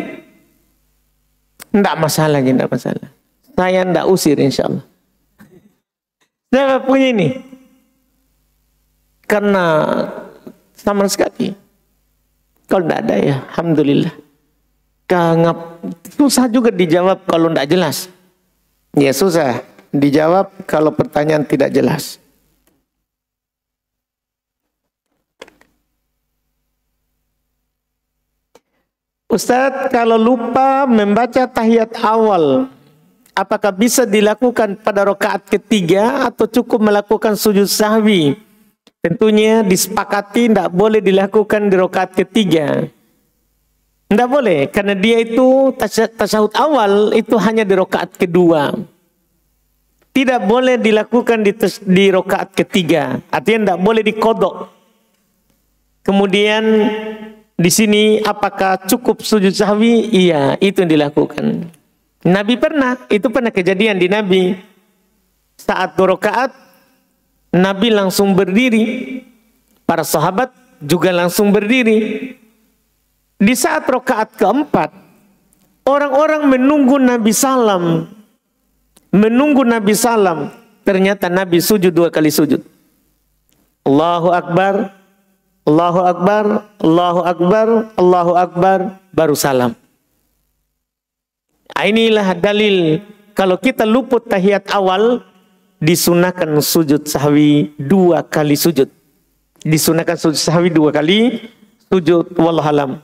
S1: Tidak masalah, tidak masalah. Saya tidak usir insya Allah. Siapa punya ini? Karena sama sekali. Kalau tidak ada ya, alhamdulillah. Susah juga dijawab kalau tidak jelas. Ya susah dijawab kalau pertanyaan tidak jelas. Ustadz, kalau lupa membaca tahiyat awal, apakah bisa dilakukan pada rakaat ketiga atau cukup melakukan sujud sahwi? Tentunya disepakati tidak boleh dilakukan di rakaat ketiga. Tidak boleh, karena dia itu tasyahud awal itu hanya di rakaat kedua. Tidak boleh dilakukan di rakaat ketiga. Artinya tidak boleh diqadha. Kemudian di sini apakah cukup sujud sahwi? Iya, itu yang dilakukan. Nabi pernah kejadian di Nabi. Saat 2 rakaat, Nabi langsung berdiri. Para sahabat juga langsung berdiri. Di saat rakaat keempat, orang-orang menunggu Nabi salam. Menunggu Nabi salam. Ternyata Nabi sujud 2 kali sujud. Allahu Akbar, Allahu Akbar, Allahu Akbar, Allahu Akbar, baru salam. Inilah dalil kalau kita luput tahiyat awal, disunahkan sujud sahwi 2 kali sujud. Disunahkan sujud sahwi 2 kali sujud. Wallahu alam.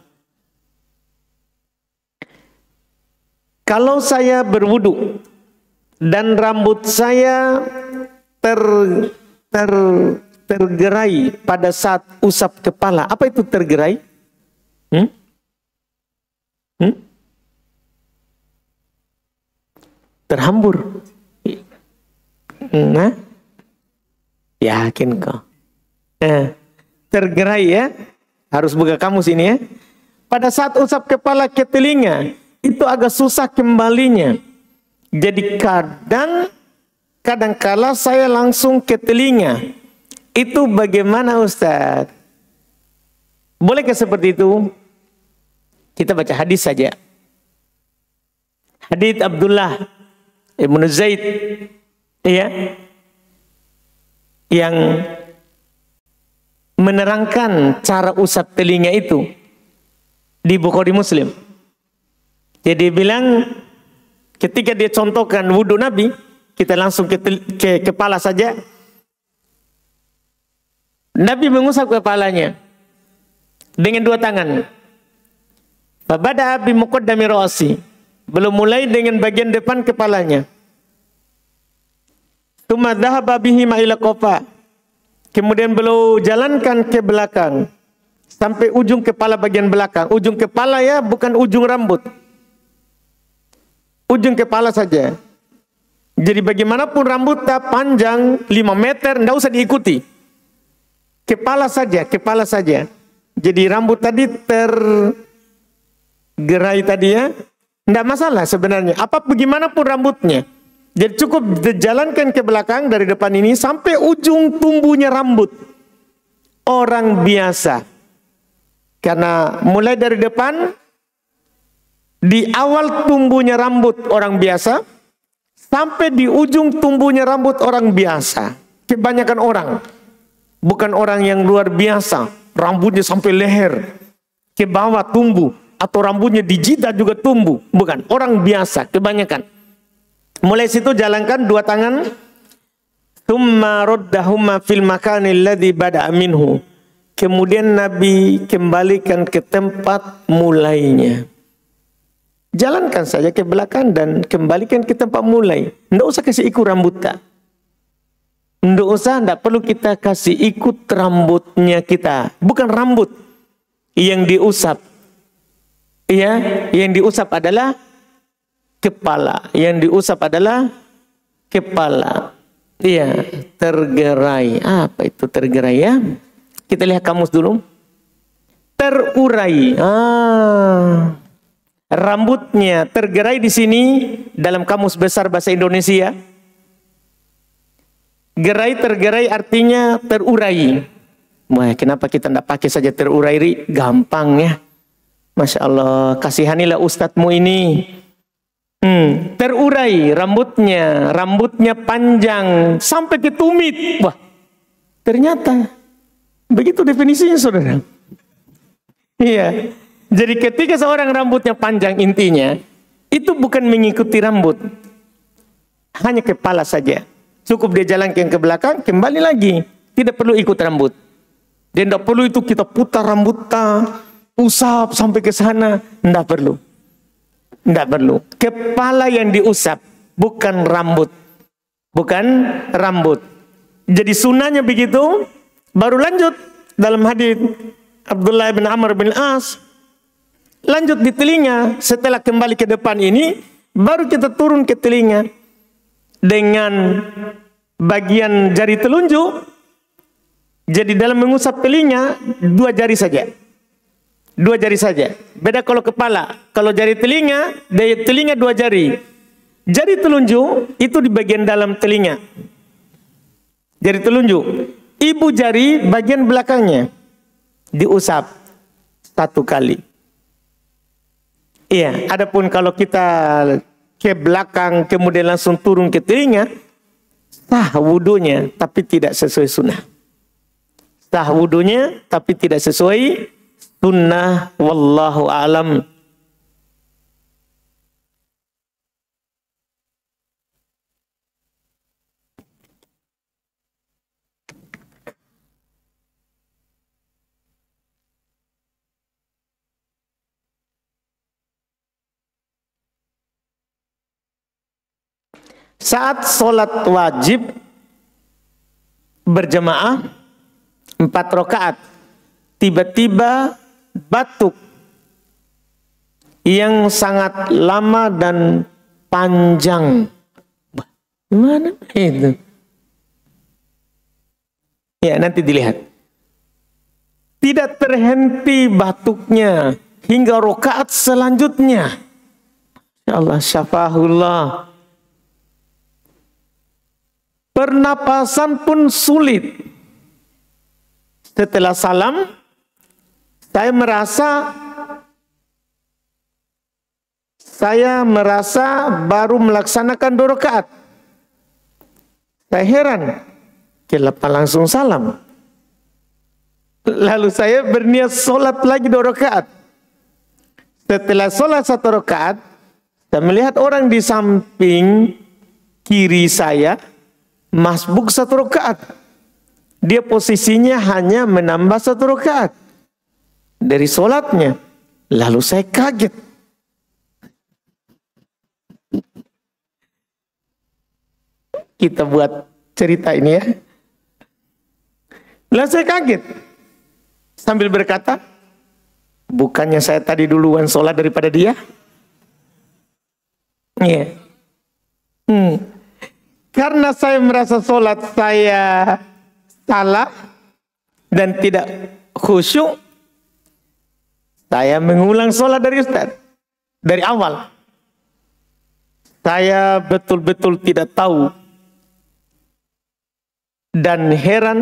S1: Kalau saya berwudu dan rambut saya tergerai pada saat usap kepala, apa itu tergerai? Terhambur. Nah, yakin kau? Tergerai ya? Harus buka kamus ini ya. Pada saat usap kepala ke telinga, itu agak susah kembalinya. Jadi kadang kadangkala saya langsung ke telinga. Itu bagaimana Ustaz? Bolehkah seperti itu? Kita baca hadis saja. Hadis Abdullah Ibn Zaid, ya, yang menerangkan cara usap telinga itu di Bukhari Muslim. Jadi bilang ketika dia contohkan wudhu Nabi, kita langsung ke kepala saja. Nabi mengusap kepalanya dengan dua tangan. Fabada bi muqaddami ra'si. Belum mulai dengan bagian depan kepalanya. Tsumma dhahaba bihi ma ila qafa. Kemudian beliau jalankan ke belakang sampai ujung kepala bagian belakang. Ujung kepala ya, bukan ujung rambut. Ujung kepala saja. Jadi bagaimanapun rambutnya panjang 5 meter, tidak usah diikuti. Kepala saja, kepala saja. Jadi rambut tadi tergerai tadi ya, tidak masalah sebenarnya. Apa bagaimanapun rambutnya. Jadi cukup dijalankan ke belakang dari depan ini sampai ujung tumbuhnya rambut. Orang biasa. Karena mulai dari depan, di awal tumbuhnya rambut orang biasa, sampai di ujung tumbuhnya rambut orang biasa. Kebanyakan orang. Bukan orang yang luar biasa. Rambutnya sampai leher. Ke bawah tumbuh. Atau rambutnya di jidat juga tumbuh. Bukan. Orang biasa. Kebanyakan. Mulai situ jalankan dua tangan. Tsumma raddahuma fil makanil ladzi bada'a minhu. Kemudian Nabi kembalikan ke tempat mulainya. Jalankan saja ke belakang dan kembalikan ke tempat mulai. Tidak usah kasih ikut rambutnya. Tidak usah, tidak perlu kita kasih ikut rambutnya kita. Bukan rambut yang diusap. Ya, yang diusap adalah kepala. Yang diusap adalah kepala. Iya, tergerai. Apa itu tergerai ya? Kita lihat kamus dulu. Terurai. Rambutnya tergerai di sini dalam kamus besar bahasa Indonesia. Gerai tergerai artinya terurai. Wah, kenapa kita tidak pakai saja terurai? Gampang ya. Masya Allah, kasihanilah ustadzmu ini. Terurai rambutnya, rambutnya panjang sampai ke tumit. Wah, ternyata begitu definisinya saudara. Iya. Jadi ketika seorang rambutnya panjang intinya, itu bukan mengikuti rambut. Hanya kepala saja. Cukup dia jalankan ke belakang, kembali lagi. Tidak perlu ikut rambut. Dan tidak perlu itu kita putar rambutnya, usap sampai ke sana. Tidak perlu. Tidak perlu. Kepala yang diusap, bukan rambut. Bukan rambut. Jadi sunnahnya begitu. Baru lanjut dalam hadis Abdullah bin Amr bin As. Lanjut di telinga. Setelah kembali ke depan ini, baru kita turun ke telinga. Dengan bagian jari telunjuk. Jadi dalam mengusap telinga, 2 jari saja. 2 jari saja. Beda kalau kepala. Kalau jari telinga, dari telinga 2 jari. Jari telunjuk itu di bagian dalam telinga. Jari telunjuk. Ibu jari bagian belakangnya. Diusap 1 kali. Iya, adapun kalau kita ke belakang kemudian langsung turun ke telinga, sah wudunya tapi tidak sesuai sunnah. Sah wudunya tapi tidak sesuai sunnah. Wallahu a'lam. Saat sholat wajib berjamaah 4 rakaat, tiba-tiba batuk yang sangat lama dan panjang. Gimana itu? Ya, nanti dilihat. Tidak terhenti batuknya hingga rakaat selanjutnya. Ya Allah, syafahullah. pernapasan pun sulit. Setelah salam, saya merasa baru melaksanakan 2 rakaat. Saya heran, kenapa langsung salam? Lalu saya berniat sholat lagi 2 rakaat. Setelah sholat 1 rakaat, saya melihat orang di samping kiri saya masbuk 1 rakaat. Dia posisinya hanya menambah 1 rakaat dari sholatnya. Lalu saya kaget. Kita buat cerita ini ya. Lalu saya kaget. Sambil berkata, bukannya saya tadi duluan sholat daripada dia? Iya. Karena saya merasa sholat saya salah dan tidak khusyuk, saya mengulang sholat dari Ustaz. Dari awal. Saya betul-betul tidak tahu. Dan heran,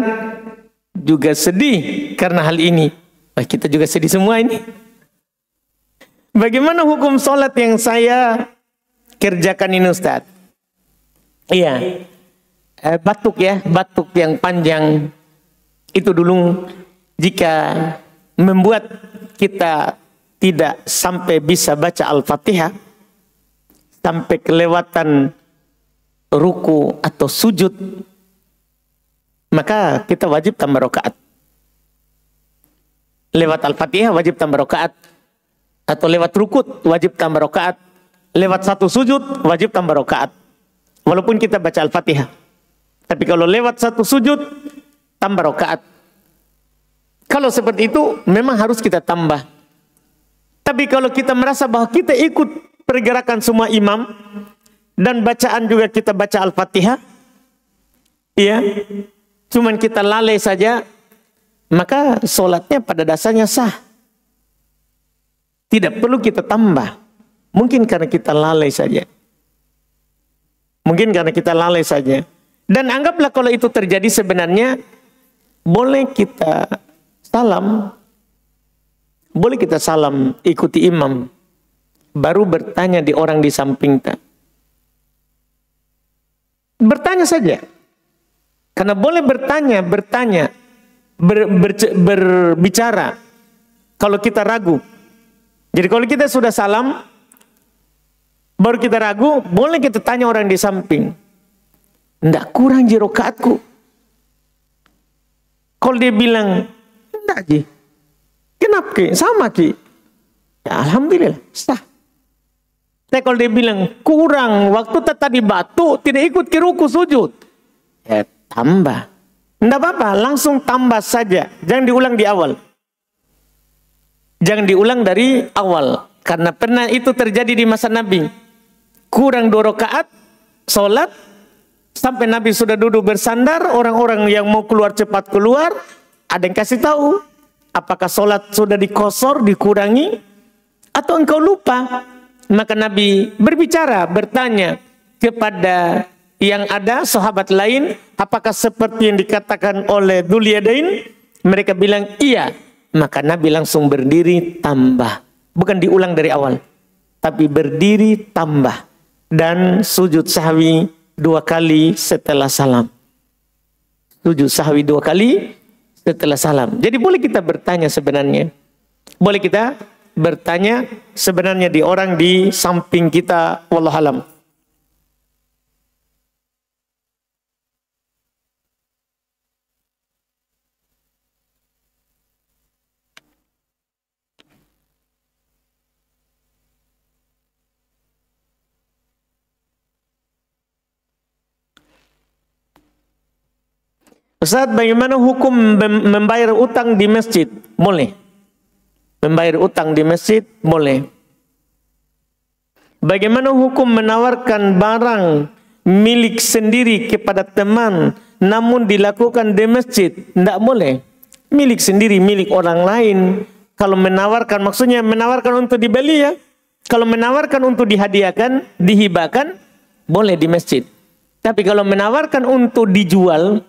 S1: juga sedih karena hal ini. Kita juga sedih semua ini. Bagaimana hukum sholat yang saya kerjakan ini Ustaz? Iya. Batuk ya, batuk yang panjang itu dulu jika membuat kita tidak sampai bisa baca Al-Fatihah, sampai kelewatan ruku atau sujud, maka kita wajib tambah rakaat. Lewat Al-Fatihah wajib tambah rakaat, atau lewat rukut wajib tambah rakaat, lewat 1 sujud wajib tambah rakaat. Walaupun kita baca Al-Fatihah. Tapi kalau lewat 1 sujud, tambah rakaat. Kalau seperti itu, memang harus kita tambah. Tapi kalau kita merasa bahwa kita ikut pergerakan semua imam, dan bacaan juga kita baca Al-Fatihah, ya, cuman kita lalai saja, maka sholatnya pada dasarnya sah. Tidak perlu kita tambah. Mungkin karena kita lalai saja. Mungkin karena kita lalai saja. Dan anggaplah kalau itu terjadi sebenarnya, boleh kita salam. Boleh kita salam, ikuti imam. Baru bertanya di orang di samping kita. Bertanya saja. Karena boleh berbicara. Kalau kita ragu. Jadi kalau kita sudah salam, baru kita ragu, boleh kita tanya orang di samping. Nggak kurang ji rakaatku. Kalau dia bilang, enggak ji. Kenapa ki? Sama ki. Ya, alhamdulillah, sah. Tapi kalau dia bilang, kurang, waktu tadi batu, tidak ikut ke ruku sujud. Ya, tambah. Enggak apa-apa, langsung tambah saja. Jangan diulang di awal. Jangan diulang dari awal. Karena pernah itu terjadi di masa Nabi. Kurang 2 rakaat, sholat, sampai Nabi sudah duduk bersandar, orang-orang yang mau keluar cepat keluar, ada yang kasih tahu, apakah sholat sudah dikosor, dikurangi, atau engkau lupa? Maka Nabi bertanya kepada yang ada sahabat lain, apakah seperti yang dikatakan oleh Dzul Yadain? Mereka bilang iya. Maka Nabi langsung berdiri tambah, bukan diulang dari awal, tapi berdiri tambah dan sujud sahwi 2 kali setelah salam. Sujud sahwi 2 kali setelah salam. Jadi boleh kita bertanya sebenarnya. Boleh kita bertanya sebenarnya di orang di samping kita. Wallahualam. Ustaz, bagaimana hukum membayar utang di masjid? Boleh. Membayar utang di masjid? Boleh. Bagaimana hukum menawarkan barang milik sendiri kepada teman, namun dilakukan di masjid? Tidak boleh. Milik sendiri, milik orang lain. Kalau menawarkan, maksudnya menawarkan untuk dibeli ya. Kalau menawarkan untuk dihadiahkan, dihibahkan, boleh di masjid. Tapi kalau menawarkan untuk dijual,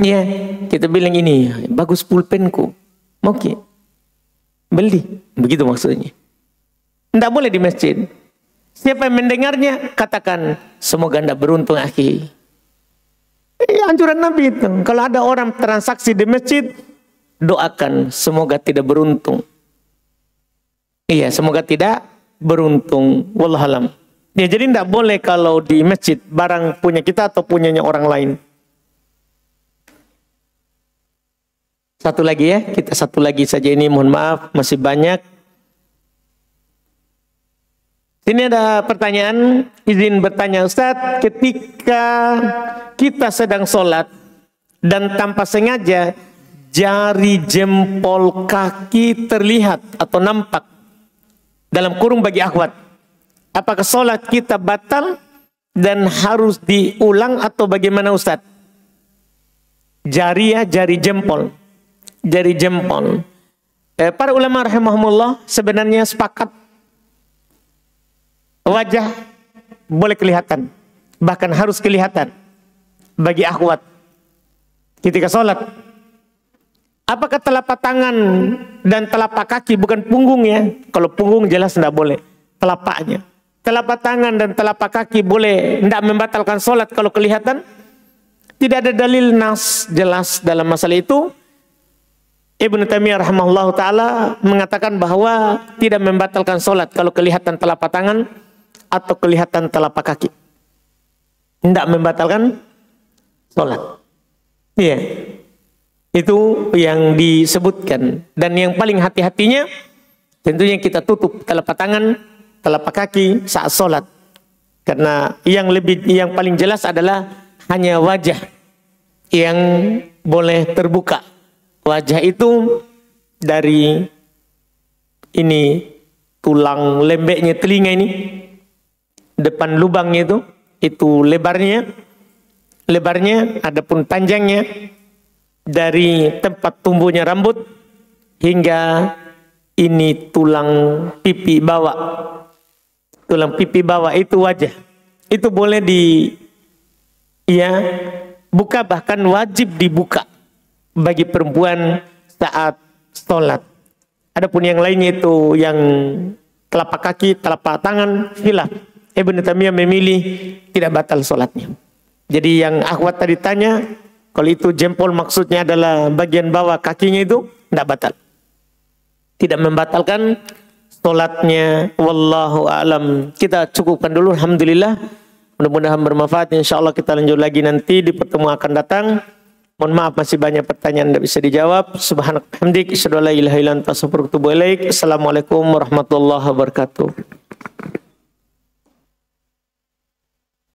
S1: ya kita bilang ini bagus pulpenku, oke, beli, begitu maksudnya. Tidak boleh di masjid. Siapa yang mendengarnya katakan semoga anda beruntung akhi. Anjuran Nabi itu. Kalau ada orang transaksi di masjid, doakan semoga tidak beruntung. Iya, semoga tidak beruntung. Wallahualam. Ya, jadi tidak boleh kalau di masjid barang punya kita atau punyanya orang lain. Satu lagi ya, kita satu lagi saja ini, mohon maaf masih banyak. Ini ada pertanyaan, izin bertanya Ustadz, ketika kita sedang sholat dan tanpa sengaja jari jempol kaki terlihat atau nampak dalam kurung bagi akhwat, apakah sholat kita batal dan harus diulang atau bagaimana Ustadz? Jari ya, jari jempol. Jari jempol. Para ulama rahimahumullah sebenarnya sepakat wajah boleh kelihatan, bahkan harus kelihatan bagi akhwat ketika sholat. Apakah telapak tangan dan telapak kaki, bukan punggungnya? Kalau punggung jelas tidak boleh, telapaknya. Telapak tangan dan telapak kaki boleh, tidak membatalkan sholat kalau kelihatan. Tidak ada dalil nas jelas dalam masalah itu. Ibnu Taimiyah rahimahullah ta'ala mengatakan bahwa tidak membatalkan sholat kalau kelihatan telapak tangan atau kelihatan telapak kaki. Tidak membatalkan sholat. Iya. Itu yang disebutkan. Dan yang paling hati-hatinya tentunya kita tutup telapak tangan, telapak kaki saat sholat. Karena yang paling jelas adalah hanya wajah yang boleh terbuka. Wajah itu dari ini tulang lembeknya telinga ini, depan lubangnya itu lebarnya, adapun panjangnya dari tempat tumbuhnya rambut hingga ini tulang pipi bawah. Tulang pipi bawah itu wajah. Itu boleh buka, bahkan wajib dibuka bagi perempuan saat sholat. Adapun yang lainnya itu yang telapak kaki, telapak tangan, khilaf. Ibnu Taimiyah memilih tidak batal sholatnya. Jadi yang akhwat tadi tanya, kalau itu jempol maksudnya adalah bagian bawah kakinya itu, tidak batal. Tidak membatalkan sholatnya. Wallahu a'lam. Kita cukupkan dulu, alhamdulillah. Mudah-mudahan bermanfaat. Insyaallah kita lanjut lagi nanti di pertemuan akan datang. Mohon maaf masih banyak pertanyaan tidak bisa dijawab. Subhanakallahumma wa bihamdika asyhadu an la ilaha illa anta astaghfiruka wa atubu ilaik. Assalamualaikum warahmatullahi wabarakatuh.